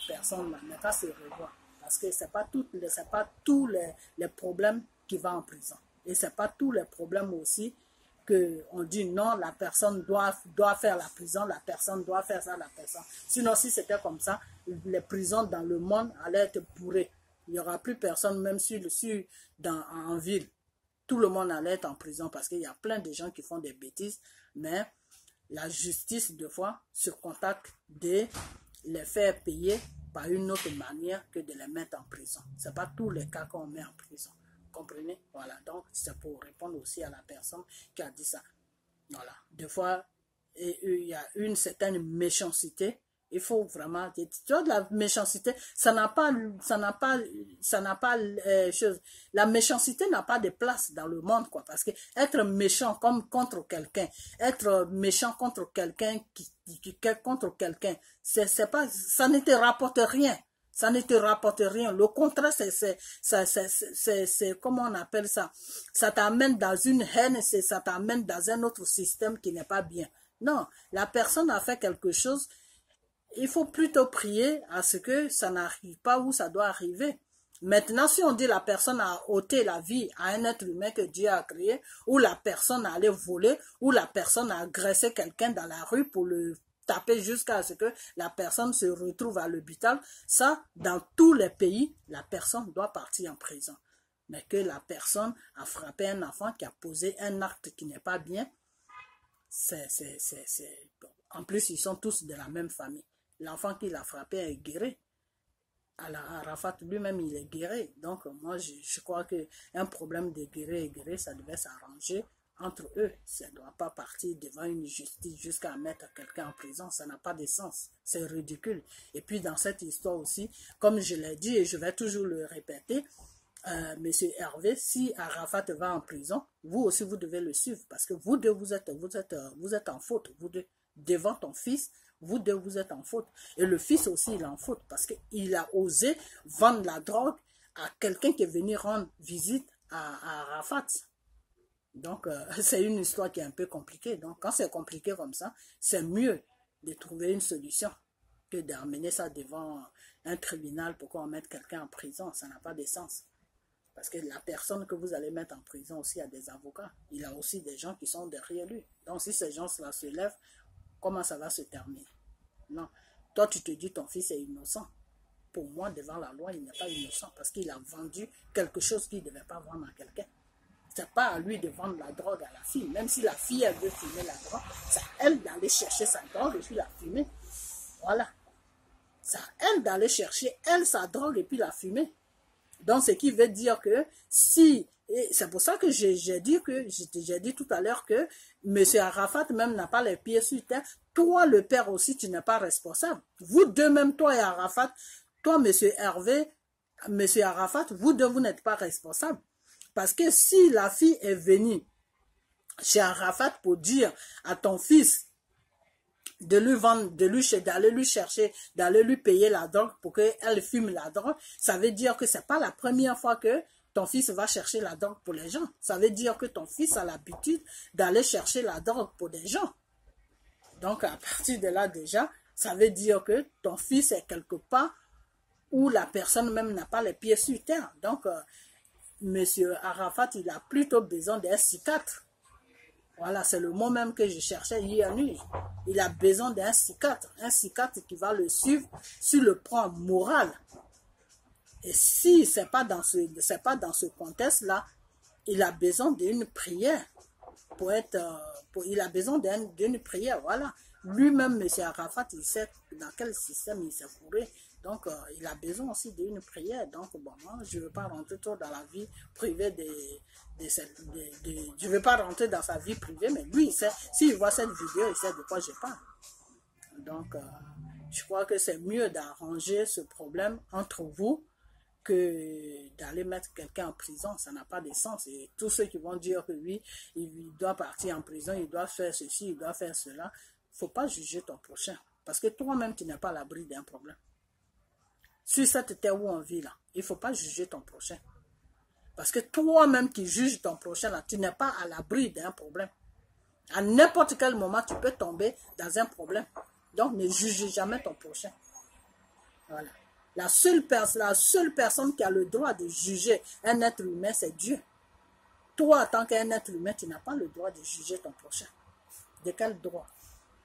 personne-là n'est pas se revoir. Parce que ce n'est pas tous les problèmes qui vont en prison. Et ce n'est pas tous les problèmes aussi on dit non, la personne doit faire la prison, la personne doit faire ça, la personne. Sinon, si c'était comme ça, les prisons dans le monde allaient être bourrées. Il n'y aura plus personne, même en ville. Tout le monde allait être en prison parce qu'il y a plein de gens qui font des bêtises, mais la justice, des fois, se contacte de les faire payer par une autre manière que de les mettre en prison. Ce n'est pas tous les cas qu'on met en prison. Comprenez? Voilà, donc c'est pour répondre aussi à la personne qui a dit ça. Voilà, des fois, il y a une certaine méchanceté. Il faut vraiment, tu vois, de la méchanceté, la méchanceté n'a pas de place dans le monde, quoi, parce que être méchant comme contre quelqu'un, être méchant contre quelqu'un c'est pas, ça ne te rapporte rien. Ça ne te rapporte rien. Le contraire, c'est comment on appelle ça? Ça t'amène dans une haine, ça t'amène dans un autre système qui n'est pas bien. Non, la personne a fait quelque chose. Il faut plutôt prier à ce que ça n'arrive pas où ça doit arriver. Maintenant, si on dit la personne a ôté la vie à un être humain que Dieu a créé, ou la personne a allé voler, ou la personne a agressé quelqu'un dans la rue pour le taper jusqu'à ce que la personne se retrouve à l'hôpital, ça, dans tous les pays, la personne doit partir en prison. Mais que la personne a frappé un enfant qui a posé un acte qui n'est pas bien, en plus, ils sont tous de la même famille. L'enfant qui l'a frappé est guéri. Arafat lui-même, il est guéri. Donc, moi, je crois qu'un problème de guéri, ça devait s'arranger entre eux. Ça ne doit pas partir devant une justice jusqu'à mettre quelqu'un en prison. Ça n'a pas de sens. C'est ridicule. Et puis, dans cette histoire aussi, comme je l'ai dit et je vais toujours le répéter, Monsieur Hervé, si Arafat va en prison, vous aussi, vous devez le suivre parce que vous deux, vous êtes en faute. Vous deux, devant ton fils, vous deux, vous êtes en faute. Et le fils aussi, il est en faute parce qu'il a osé vendre la drogue à quelqu'un qui est venu rendre visite à Arafat. Donc, c'est une histoire qui est un peu compliquée. Donc, quand c'est compliqué comme ça, c'est mieux de trouver une solution que d'amener ça devant un tribunal pour qu'on mette quelqu'un en prison. Ça n'a pas de sens. Parce que la personne que vous allez mettre en prison aussi a des avocats. Il a aussi des gens qui sont derrière lui. Donc, si ces gens-là se lèvent, comment ça va se terminer? Non. Toi, tu te dis ton fils est innocent. Pour moi, devant la loi, il n'est pas innocent parce qu'il a vendu quelque chose qu'il ne devait pas vendre à quelqu'un. Ce n'est pas à lui de vendre la drogue à la fille. Même si la fille, elle veut fumer la drogue, c'est à elle d'aller chercher sa drogue et puis la fumer. Voilà. C'est à elle d'aller chercher, elle, sa drogue et puis la fumer. Donc, ce qui veut dire que si, c'est pour ça que j'ai dit tout à l'heure que M. Arafat même n'a pas les pieds sur terre. Toi, le père aussi, tu n'es pas responsable. Vous deux, même toi et Arafat, toi, M. Hervé, M. Arafat, vous deux, vous n'êtes pas responsables. Parce que si la fille est venue chez Arafat pour dire à ton fils de lui vendre, d'aller lui chercher, d'aller lui payer la drogue pour qu'elle fume la drogue, ça veut dire que c'est pas la première fois que ton fils va chercher la drogue pour les gens. Ça veut dire que ton fils a l'habitude d'aller chercher la drogue pour des gens. Donc, à partir de là, déjà, ça veut dire que ton fils est quelque part où la personne même n'a pas les pieds sur terre. Donc, Monsieur Arafat, il a plutôt besoin d'un psychiatre. Voilà, c'est le mot même que je cherchais hier nuit. Il a besoin d'un psychiatre qui va le suivre sur le plan moral. Et si c'est pas dans ce contexte-là, il a besoin d'une prière il a besoin d'une prière, voilà. Lui-même, M. Arafat, il sait dans quel système il s'est fourré. Donc, il a besoin aussi d'une prière. Donc, bon, moi, je ne veux pas rentrer trop dans la vie privée je ne veux pas rentrer dans sa vie privée, mais lui, il sait, s'il voit cette vidéo, il sait de quoi je parle. Donc, je crois que c'est mieux d'arranger ce problème entre vous que d'aller mettre quelqu'un en prison. Ça n'a pas de sens. Et tous ceux qui vont dire que oui, il doit partir en prison, il doit faire ceci, il doit faire cela, il ne faut pas juger ton prochain. Parce que toi-même, tu n'es pas à l'abri d'un problème. Sur cette terre où on vit là, il ne faut pas juger ton prochain. Parce que toi-même qui juges ton prochain là, tu n'es pas à l'abri d'un problème. À n'importe quel moment, tu peux tomber dans un problème. Donc, ne juge jamais ton prochain. Voilà. La seule personne qui a le droit de juger un être humain, c'est Dieu. Toi, en tant qu'un être humain, tu n'as pas le droit de juger ton prochain. De quel droit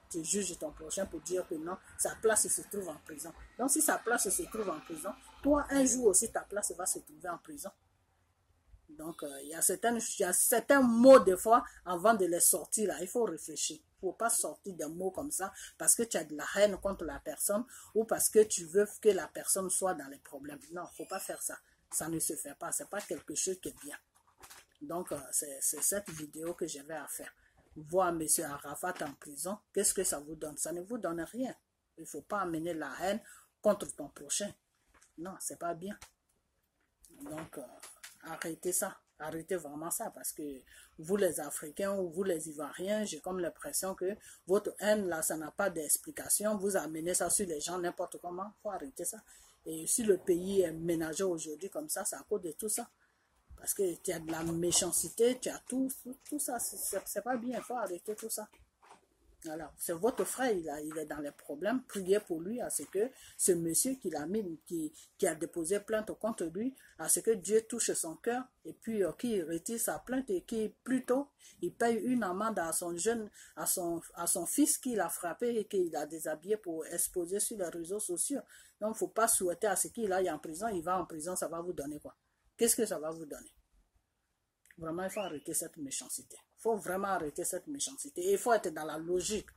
tu juges ton prochain pour dire que non, sa place se trouve en prison? Donc, si sa place se trouve en prison, toi, un jour aussi, ta place va se trouver en prison. Donc, il y a certains mots, des fois, avant de les sortir, là, il faut réfléchir. Il ne faut pas sortir des mots comme ça parce que tu as de la haine contre la personne ou parce que tu veux que la personne soit dans les problèmes. Non, il ne faut pas faire ça. Ça ne se fait pas. Ce n'est pas quelque chose qui est bien. Donc, c'est cette vidéo que j'avais à faire. Voir M. Arafat en prison, qu'est-ce que ça vous donne? Ça ne vous donne rien. Il ne faut pas amener la haine contre ton prochain. Non, ce n'est pas bien. Donc, arrêtez ça. Arrêtez vraiment ça parce que vous les Africains ou vous les Ivoiriens, j'ai comme l'impression que votre haine là, ça n'a pas d'explication. Vous amenez ça sur les gens n'importe comment. Il faut arrêter ça. Et si le pays est ménagé aujourd'hui comme ça, c'est à cause de tout ça. Parce que tu as de la méchanceté, tu as tout ça. C'est pas bien. Il faut arrêter tout ça. Voilà, c'est votre frère, il est dans les problèmes. Priez pour lui à ce que ce monsieur qui a déposé plainte contre lui, à ce que Dieu touche son cœur et puis qu'il retire sa plainte et qu'il plutôt il paye une amende à son fils qu'il a frappé et qu'il a déshabillé pour exposer sur les réseaux sociaux. Donc il ne faut pas souhaiter à ce qu'il aille en prison. Il va en prison, ça va vous donner quoi? Qu'est-ce que ça va vous donner? Vraiment, il faut arrêter cette méchanceté. Il faut vraiment arrêter cette méchanceté. Et il faut être dans la logique.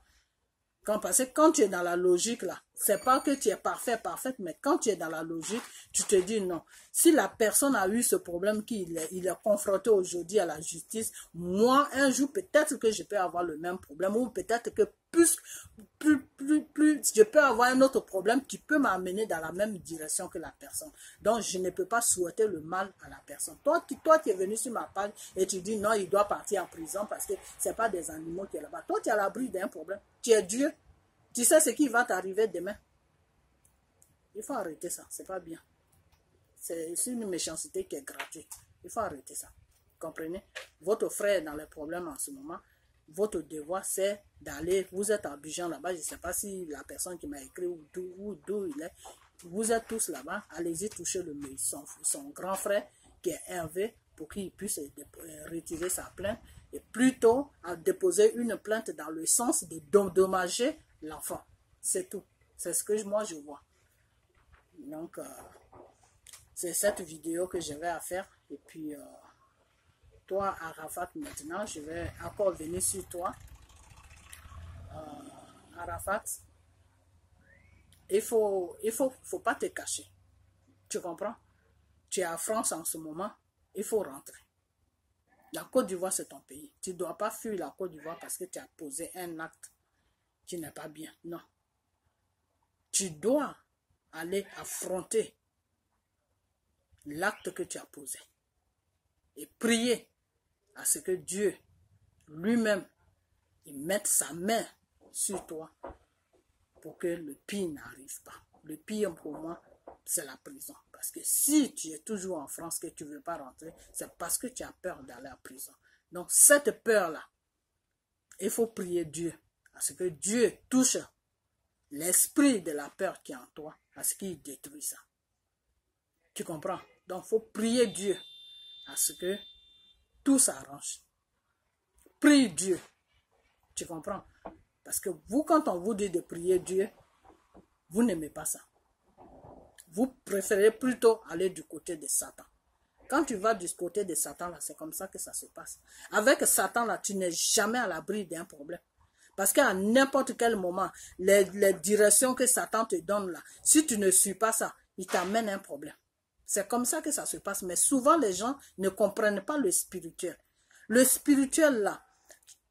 Parce que quand tu es dans la logique, là, c'est pas que tu es parfaite, mais quand tu es dans la logique, tu te dis non. Si la personne a eu ce problème il est confronté aujourd'hui à la justice, moi, un jour, peut-être que je peux avoir le même problème ou peut-être que plus, je peux avoir un autre problème qui peut m'amener dans la même direction que la personne. Donc, je ne peux pas souhaiter le mal à la personne. Toi qui es venu sur ma page et tu dis non, il doit partir en prison parce que ce n'est pas des animaux qui sont là-bas. Toi, tu es à l'abri d'un problème. Tu es Dieu. Tu sais ce qui va t'arriver demain. Il faut arrêter ça. C'est pas bien. C'est une méchanceté qui est gratuite. Il faut arrêter ça. Comprenez? Votre frère est dans les problèmes en ce moment. Votre devoir, c'est d'aller. Vous êtes à Abidjan là-bas. Je ne sais pas si la personne qui m'a écrit ou d'où il est. Vous êtes tous là-bas. Allez-y toucher son grand frère qui est Hervé pour qu'il puisse retirer sa plainte. Et plutôt à déposer une plainte dans le sens de dommager l'enfant. C'est tout. C'est ce que moi je vois. Donc, c'est cette vidéo que j'avais à faire. Et puis, toi, Arafat, maintenant, je vais encore venir sur toi. Arafat, il faut pas te cacher. Tu comprends? Tu es en France en ce moment. Il faut rentrer. La Côte d'Ivoire, c'est ton pays. Tu ne dois pas fuir la Côte d'Ivoire parce que tu as posé un acte qui n'est pas bien. Non. Tu dois aller affronter l'acte que tu as posé et prier à ce que Dieu lui-même mette sa main sur toi pour que le pire n'arrive pas. Le pire pour moi, c'est la prison. Parce que si tu es toujours en France, que tu ne veux pas rentrer, c'est parce que tu as peur d'aller en prison. Donc cette peur-là, il faut prier Dieu à ce que Dieu touche l'esprit de la peur qui est en toi, à ce qu'il détruit ça. Tu comprends? Donc, il faut prier Dieu à ce que tout s'arrange. Prie Dieu. Tu comprends? Parce que vous, quand on vous dit de prier Dieu, vous n'aimez pas ça. Vous préférez plutôt aller du côté de Satan. Quand tu vas du côté de Satan, là, c'est comme ça que ça se passe. Avec Satan, là, tu n'es jamais à l'abri d'un problème. Parce qu'à n'importe quel moment, les directions que Satan te donne là, si tu ne suis pas ça, il t'amène un problème. C'est comme ça que ça se passe. Mais souvent, les gens ne comprennent pas le spirituel. Le spirituel là,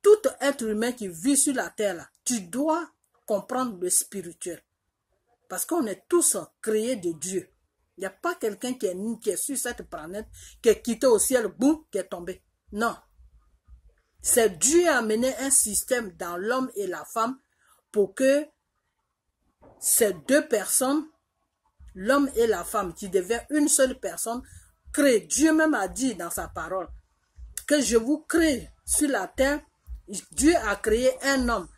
tout être humain qui vit sur la terre là, tu dois comprendre le spirituel. Parce qu'on est tous créés de Dieu. Il n'y a pas quelqu'un qui est sur cette planète, qui est quitté au ciel, boum, qui est tombé. Non. C'est Dieu qui a amené un système dans l'homme et la femme pour que ces deux personnes, l'homme et la femme, qui deviennent une seule personne, créent. Dieu même a dit dans sa parole que je vous crée sur la terre. Dieu a créé un homme.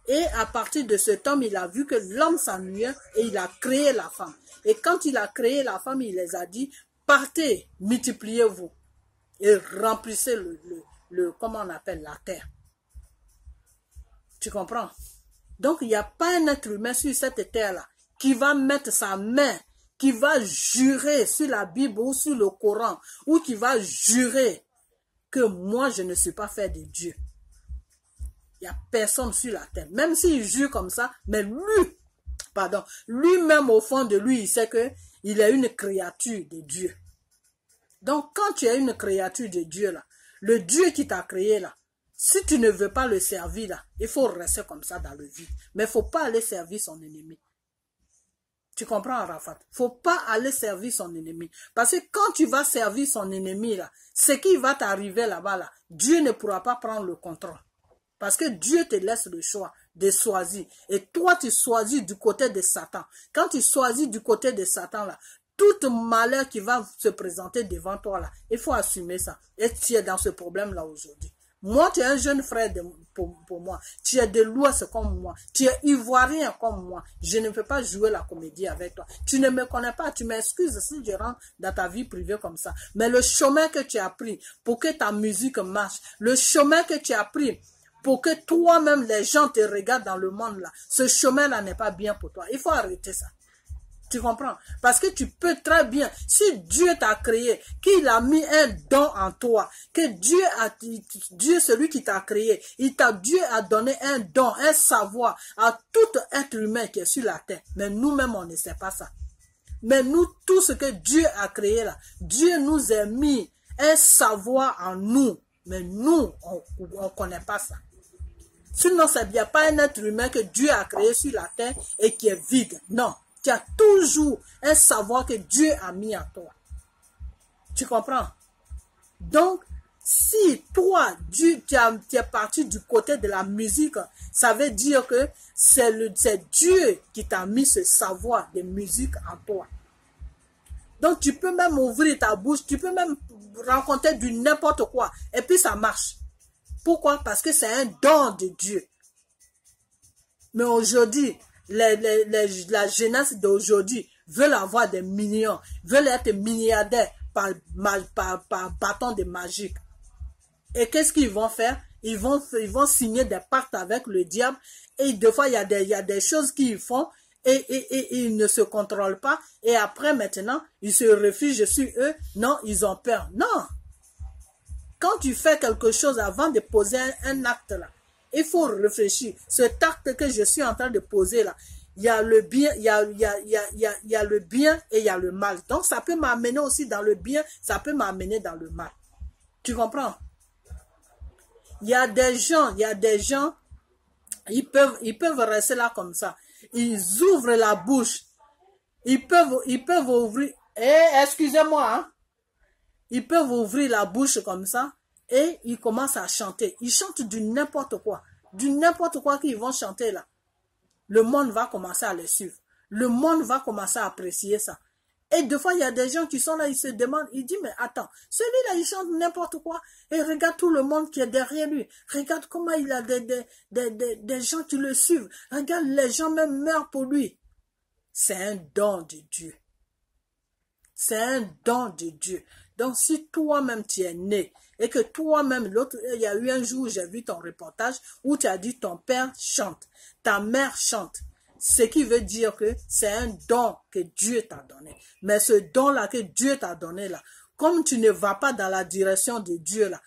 Et à partir de cet homme, il a vu que l'homme s'ennuyait et il a créé la femme. Et quand il a créé la femme, il les a dit, partez, multipliez-vous et remplissez comment on appelle, la terre. Tu comprends? Donc, il n'y a pas un être humain sur cette terre-là qui va mettre sa main, qui va jurer sur la Bible ou sur le Coran, ou qui va jurer que moi, je ne suis pas fait de Dieu. Il n'y a personne sur la terre. Même s'il jure comme ça, mais lui-même au fond de lui, il sait qu'il est une créature de Dieu. Donc, quand tu es une créature de Dieu, là, le Dieu qui t'a créé, là, si tu ne veux pas le servir, là, il faut rester comme ça dans le vide. Mais il ne faut pas aller servir son ennemi. Tu comprends, Arafat? Il ne faut pas aller servir son ennemi. Parce que quand tu vas servir son ennemi, là, ce qui va t'arriver là-bas, là, Dieu ne pourra pas prendre le contrôle. Parce que Dieu te laisse le choix de choisir. Et toi, tu choisis du côté de Satan. Quand tu choisis du côté de Satan, là, tout malheur qui va se présenter devant toi, là, il faut assumer ça. Et tu es dans ce problème-là aujourd'hui. Moi, tu es un jeune frère pour moi. Tu es de l'Ouest comme moi. Tu es ivoirien comme moi. Je ne peux pas jouer la comédie avec toi. Tu ne me connais pas. Tu m'excuses si je rentre dans ta vie privée comme ça. Mais le chemin que tu as pris pour que ta musique marche, le chemin que tu as pris pour que toi-même, les gens te regardent dans le monde là, ce chemin-là n'est pas bien pour toi. Il faut arrêter ça. Tu comprends? Parce que tu peux très bien, si Dieu t'a créé, qu'il a mis un don en toi, que Dieu, celui qui t'a créé, Dieu a donné un don, un savoir à tout être humain qui est sur la terre. Mais nous-mêmes, on ne sait pas ça. Mais nous, tout ce que Dieu a créé là, Dieu nous a mis un savoir en nous. Mais nous, on ne connaît pas ça. Sinon, il n'y a pas un être humain que Dieu a créé sur la terre et qui est vide. Non. Tu as toujours un savoir que Dieu a mis en toi. Tu comprends? Donc, si toi, tu es parti du côté de la musique, ça veut dire que c'est Dieu qui t'a mis ce savoir de musique en toi. Donc, tu peux même ouvrir ta bouche, tu peux même rencontrer du n'importe quoi, et puis ça marche. Pourquoi? Parce que c'est un don de Dieu. Mais aujourd'hui, la jeunesse d'aujourd'hui veulent avoir des millions, veulent être milliardaires par bâton de magique. Et qu'est-ce qu'ils vont faire? Ils vont signer des pactes avec le diable. Et des fois, il y a des choses qu'ils font et ils ne se contrôlent pas. Et après, maintenant, ils se réfugient sur eux. Non, ils ont peur. Non. Quand tu fais quelque chose avant de poser un acte là, il faut réfléchir. Cet acte que je suis en train de poser là, il y a le bien, il y a le bien et il y a le mal. Donc ça peut m'amener aussi dans le bien, ça peut m'amener dans le mal. Tu comprends? Il y a des gens, ils peuvent rester là comme ça. Ils ouvrent la bouche. Ils peuvent ouvrir. Excusez-moi, hein? Ils peuvent ouvrir la bouche comme ça et ils commencent à chanter. Ils chantent du n'importe quoi. Du n'importe quoi qu'ils vont chanter là. Le monde va commencer à les suivre. Le monde va commencer à apprécier ça. Et des fois, il y a des gens qui sont là, ils se demandent, ils disent, mais attends, celui-là, il chante n'importe quoi. Et regarde tout le monde qui est derrière lui. Regarde comment il a des gens qui le suivent. Regarde, les gens même meurent pour lui. C'est un don de Dieu. C'est un don de Dieu. Donc, si toi-même tu es né et que toi-même, il y a eu un jour, j'ai vu ton reportage où tu as dit ton père chante, ta mère chante. Ce qui veut dire que c'est un don que Dieu t'a donné. Mais ce don-là que Dieu t'a donné là, comme tu ne vas pas dans la direction de Dieu là,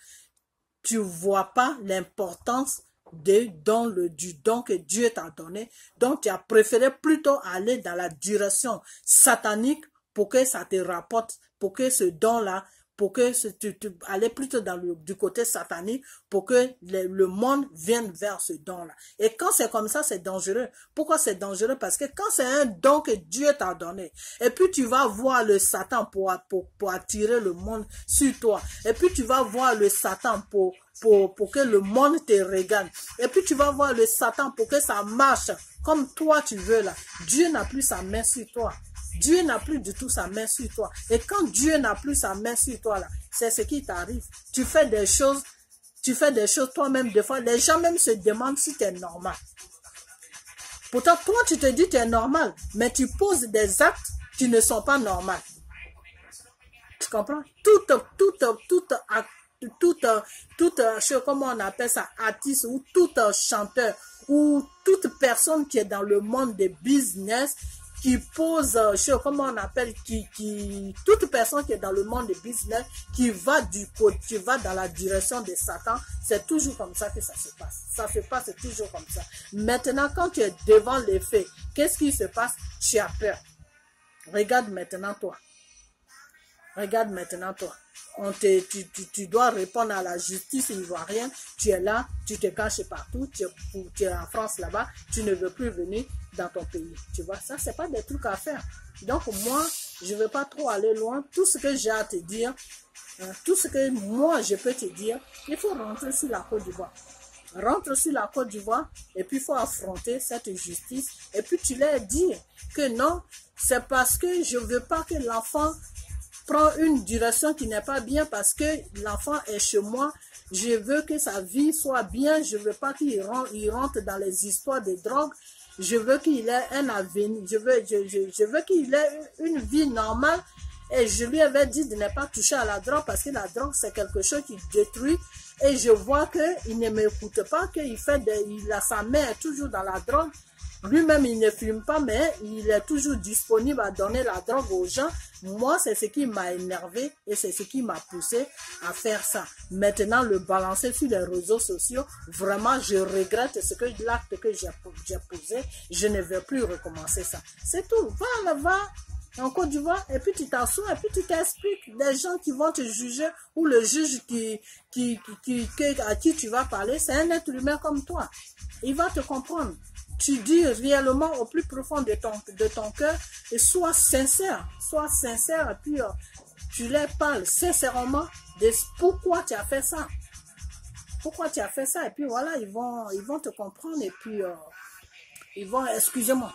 tu ne vois pas l'importance du don que Dieu t'a donné. Donc, tu as préféré plutôt aller dans la direction satanique pour que ça te rapporte, pour que ce don-là, pour que tu allais plutôt du côté satanique, pour que le monde vienne vers ce don-là. Et quand c'est comme ça, c'est dangereux. Pourquoi c'est dangereux? Parce que quand c'est un don que Dieu t'a donné, et puis tu vas voir le Satan pour attirer le monde sur toi, et puis tu vas voir le Satan pour que le monde te regarde, et puis tu vas voir le Satan pour que ça marche comme toi tu veux là. Dieu n'a plus sa main sur toi. Dieu n'a plus du tout sa main sur toi. Et quand Dieu n'a plus sa main sur toi, là, c'est ce qui t'arrive. Tu fais des choses toi-même, des fois, les gens même se demandent si tu es normal. Pourtant, toi, tu te dis que tu es normal, mais tu poses des actes qui ne sont pas normaux. Tu comprends? Comment on appelle ça, artiste, ou tout chanteur, ou toute personne qui est dans le monde des business, qui pose, comment on appelle, toute personne qui est dans le monde des business, qui va dans la direction de Satan, c'est toujours comme ça que ça se passe. Ça se passe toujours comme ça. Maintenant, quand tu es devant les faits, qu'est-ce qui se passe? Tu as peur. Regarde maintenant toi. Regarde maintenant toi. Tu dois répondre à la justice ivoirienne. Tu es là, tu te caches partout. Tu es en France là-bas. Tu ne veux plus venir dans ton pays. Tu vois, ça, c'est pas des trucs à faire. Donc, moi, je ne veux pas trop aller loin. Tout ce que j'ai à te dire, tout ce que moi, je peux te dire, il faut rentrer sur la Côte d'Ivoire. Rentre sur la Côte d'Ivoire et puis il faut affronter cette justice. Et puis, tu leur dis que non, c'est parce que je ne veux pas que l'enfant prend une direction qui n'est pas bien parce que l'enfant est chez moi. Je veux que sa vie soit bien. Je ne veux pas qu'il rentre dans les histoires de drogue. Je veux qu'il ait un avenir. Je veux qu'il ait une vie normale. Et je lui avais dit de ne pas toucher à la drogue parce que la drogue, c'est quelque chose qui détruit. Et je vois qu'il ne m'écoute pas, il a sa main toujours dans la drogue. Lui-même, il ne fume pas, mais il est toujours disponible à donner la drogue aux gens. Moi, c'est ce qui m'a énervé et c'est ce qui m'a poussé à faire ça. Maintenant, le balancer sur les réseaux sociaux, vraiment, je regrette l'acte que j'ai posé. Je ne vais plus recommencer ça. C'est tout. Va là-bas en Côte d'Ivoire et puis tu t'assois et puis tu t'expliques. Des gens qui vont te juger ou le juge à qui tu vas parler, c'est un être humain comme toi. Il va te comprendre. Tu dis réellement au plus profond de ton cœur et sois sincère et puis tu leur parles sincèrement de pourquoi tu as fait ça. Pourquoi tu as fait ça et puis voilà, ils vont te comprendre et puis ils vont, excusez-moi.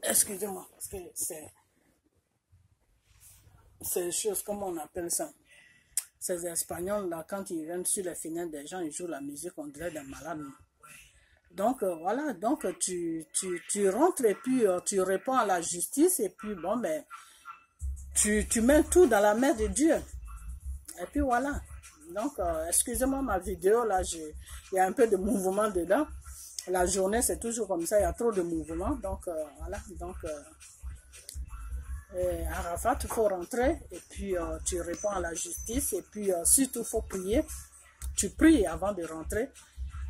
Excusez-moi, parce que c'est choses, comment on appelle ça? Ces Espagnols, là, quand ils viennent sur les fenêtres des gens, ils jouent la musique, on dirait des malades. Donc, voilà, donc tu rentres et puis tu réponds à la justice et puis, bon, ben, tu mets tout dans la main de Dieu. Et puis, voilà. Donc, excusez-moi ma vidéo, là, il y a un peu de mouvement dedans. La journée, c'est toujours comme ça, il y a trop de mouvement. Donc, voilà, donc... Arafat, il faut rentrer et puis tu réponds à la justice et puis surtout il faut prier. Tu pries avant de rentrer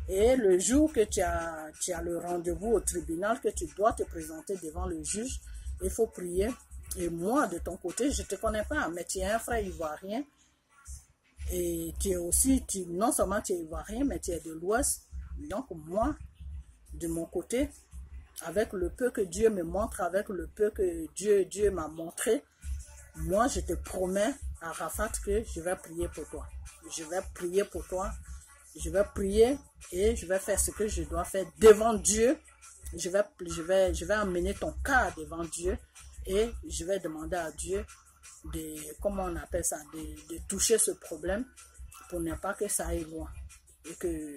et le jour que tu as le rendez-vous au tribunal, que tu dois te présenter devant le juge, il faut prier. Et moi, de ton côté, je ne te connais pas, mais tu es un frère ivoirien et tu es aussi, non seulement tu es ivoirien, mais tu es de l'Ouest. Donc moi, de mon côté, avec le peu que Dieu me montre, avec le peu que Dieu m'a montré, moi je te promets, Arafat, que je vais prier pour toi. Je vais prier pour toi. Je vais prier et je vais faire ce que je dois faire devant Dieu. Je vais amener ton cas devant Dieu et je vais demander à Dieu comment on appelle ça, de toucher ce problème pour ne pas que ça aille loin. Et que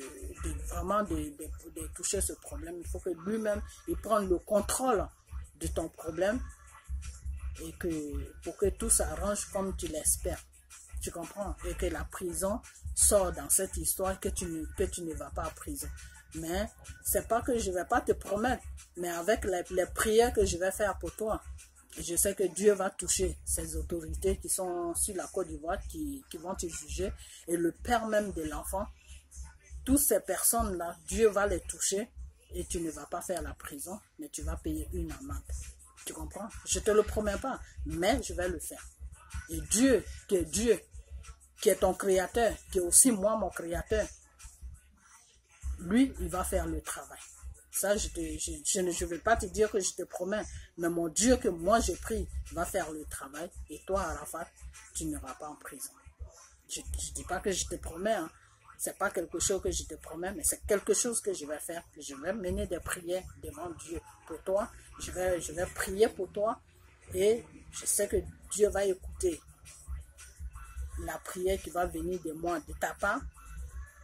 vraiment de toucher ce problème, il faut que lui-même il prenne le contrôle de ton problème et pour que tout s'arrange comme tu l'espères. Tu comprends? Et que la prison sort dans cette histoire, que tu ne vas pas à prison. Mais c'est pas que je vais pas te promettre, mais avec les prières que je vais faire pour toi, Je sais que Dieu va toucher ces autorités qui sont sur la Côte d'Ivoire, qui vont te juger, et le père même de l'enfant. Toutes ces personnes-là, Dieu va les toucher et tu ne vas pas faire la prison, mais tu vas payer une amende. Tu comprends? Je ne te le promets pas, mais je vais le faire. Et Dieu, qui est ton créateur, qui est aussi moi mon créateur, lui, il va faire le travail. Ça, je ne vais pas te dire que je te promets, mais mon Dieu que moi j'ai pris va faire le travail. Et toi, Arafat, tu n'iras pas en prison. Je ne dis pas que je te promets, hein. C'est pas quelque chose que je te promets, mais c'est quelque chose que je vais faire. Je vais mener des prières devant Dieu pour toi. Je vais prier pour toi et je sais que Dieu va écouter la prière qui va venir de moi, de ta part.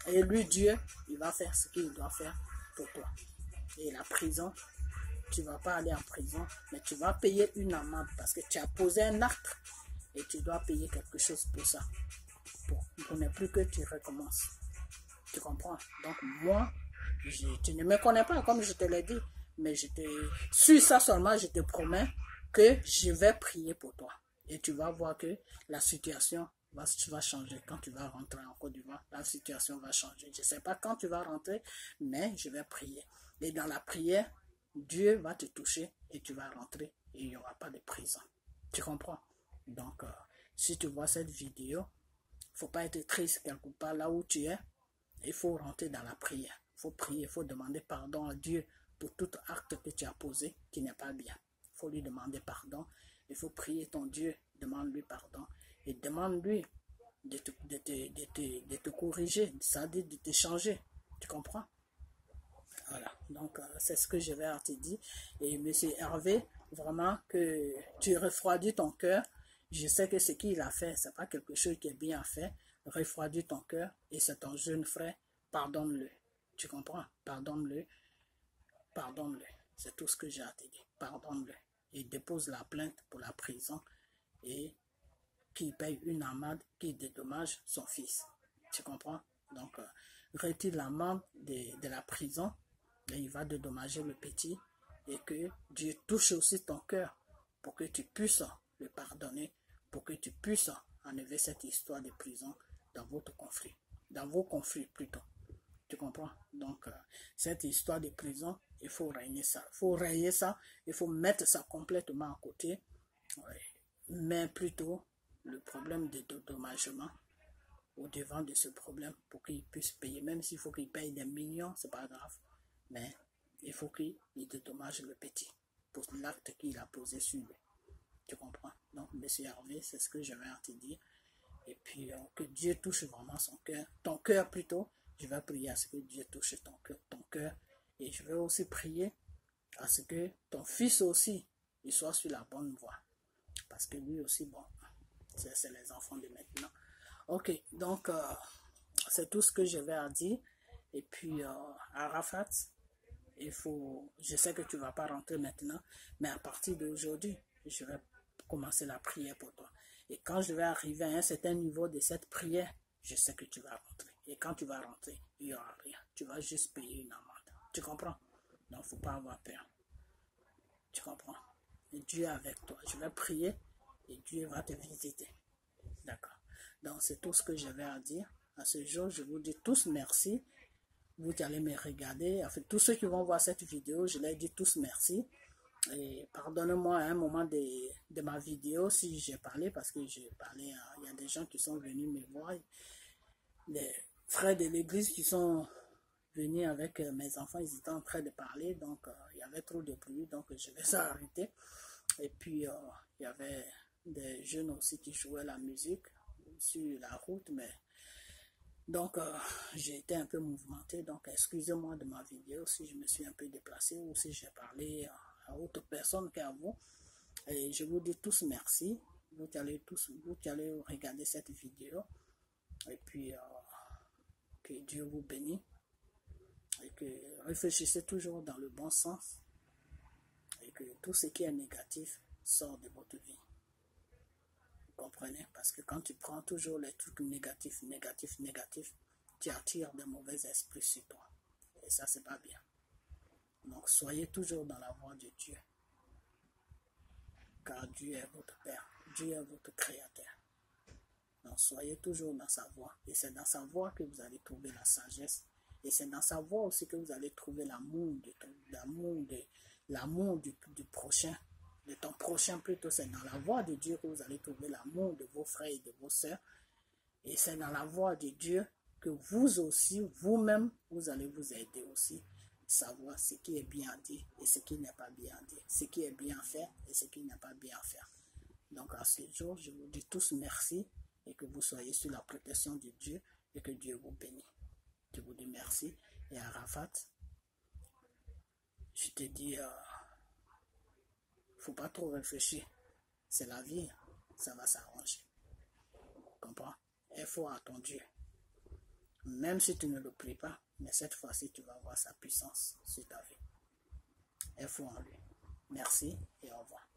Et lui, Dieu, il va faire ce qu'il doit faire pour toi. Et la prison, tu ne vas pas aller en prison, mais tu vas payer une amende parce que tu as posé un acte et tu dois payer quelque chose pour ça. Pour ne plus que tu recommences. Tu comprends? Donc moi, tu ne me connais pas comme je te l'ai dit, mais sur ça seulement, je te promets que je vais prier pour toi. Et tu vas voir que la situation va changer. Quand tu vas rentrer en Côte d'Ivoire, la situation va changer. Je ne sais pas quand tu vas rentrer, mais je vais prier. Et dans la prière, Dieu va te toucher et tu vas rentrer et il n'y aura pas de prison. Tu comprends? Donc, si tu vois cette vidéo, il ne faut pas être triste quelque part là où tu es. Il faut rentrer dans la prière. Il faut prier, il faut demander pardon à Dieu pour tout acte que tu as posé qui n'est pas bien. Il faut lui demander pardon. Il faut prier ton Dieu, demande-lui pardon. Et demande-lui de te corriger, c'est-à-dire de te changer. Tu comprends? Voilà, donc c'est ce que je vais te dire. Et M. Hervé, vraiment que tu refroidis ton cœur. Je sais que ce qu'il a fait, ce n'est pas quelque chose qui est bien fait. Refroidis ton cœur et c'est ton jeune frère, pardonne-le. Tu comprends? Pardonne-le. Pardonne-le. C'est tout ce que j'ai à te dire. Pardonne-le. Et dépose la plainte pour la prison et qu'il paye une amende qui dédommage son fils. Tu comprends? Donc, retire l'amende de la prison et il va dédommager le petit et que Dieu touche aussi ton cœur pour que tu puisses le pardonner, pour que tu puisses enlever cette histoire de prison dans votre conflit, dans vos conflits plutôt. Tu comprends? Donc, cette histoire de prison, il faut rayer ça. Il faut rayer ça, il faut mettre ça complètement à côté. Ouais. Mais plutôt, le problème de dédommagement au devant de ce problème pour qu'il puisse payer. Même s'il faut qu'il paye des millions, c'est pas grave. Mais il faut qu'il dédommage le petit pour l'acte qu'il a posé sur lui. Tu comprends? Donc, M. Hervé, c'est ce que je vais te dire. Et puis, que Dieu touche vraiment son cœur, ton cœur plutôt. Je vais prier à ce que Dieu touche ton cœur. Et je vais aussi prier à ce que ton fils aussi, il soit sur la bonne voie. Parce que lui aussi, bon, c'est les enfants de maintenant. Ok, donc, c'est tout ce que je vais à dire. Et puis, Arafat, je sais que tu ne vas pas rentrer maintenant, mais à partir d'aujourd'hui, je vais commencer la prière pour toi. Et quand je vais arriver à un certain niveau de cette prière, je sais que tu vas rentrer. Et quand tu vas rentrer, il n'y aura rien. Tu vas juste payer une amende. Tu comprends? Donc, il ne faut pas avoir peur. Tu comprends? Et Dieu est avec toi. Je vais prier et Dieu va te visiter. D'accord? Donc, c'est tout ce que j'avais à dire. À ce jour, je vous dis tous merci. Vous allez me regarder. En fait, tous ceux qui vont voir cette vidéo, je leur dis tous merci. Et pardonnez-moi à un moment de ma vidéo si j'ai parlé, parce que j'ai parlé, il y a des gens qui sont venus me voir, les frères de l'église qui sont venus avec mes enfants, ils étaient en train de parler, donc il y avait trop de bruit, donc je les ai arrêtés. Et puis il y avait des jeunes aussi qui jouaient la musique sur la route, mais donc j'ai été un peu mouvementé, donc excusez-moi de ma vidéo si je me suis un peu déplacé ou si j'ai parlé à autre personne qu'à vous. Et je vous dis tous merci. Vous allez regarder cette vidéo. Et puis, que Dieu vous bénisse. Et que réfléchissez toujours dans le bon sens. Et que tout ce qui est négatif sort de votre vie. Vous comprenez? Parce que quand tu prends toujours les trucs négatifs, tu attires de mauvais esprits sur toi. Et ça, c'est pas bien. Donc, soyez toujours dans la voie de Dieu. car Dieu est votre Père, Dieu est votre Créateur. Donc soyez toujours dans sa voie, et c'est dans sa voie que vous allez trouver la sagesse, et c'est dans sa voie aussi que vous allez trouver l'amour du prochain, de ton prochain plutôt. C'est dans la voie de Dieu que vous allez trouver l'amour de vos frères et de vos sœurs, et c'est dans la voie de Dieu que vous aussi, vous-même, vous allez vous aider aussi, savoir ce qui est bien dit et ce qui n'est pas bien dit, ce qui est bien fait et ce qui n'est pas bien fait. Donc à ce jour, je vous dis tous merci et que vous soyez sous la protection de Dieu et que Dieu vous bénisse. Je vous dis merci. Et Arafat, je te dis, faut pas trop réfléchir. C'est la vie, ça va s'arranger. Comprends? Il faut à ton Dieu. Même si tu ne le pries pas, mais cette fois-ci, tu vas voir sa puissance sur ta vie. Il faut en lui. Merci et au revoir.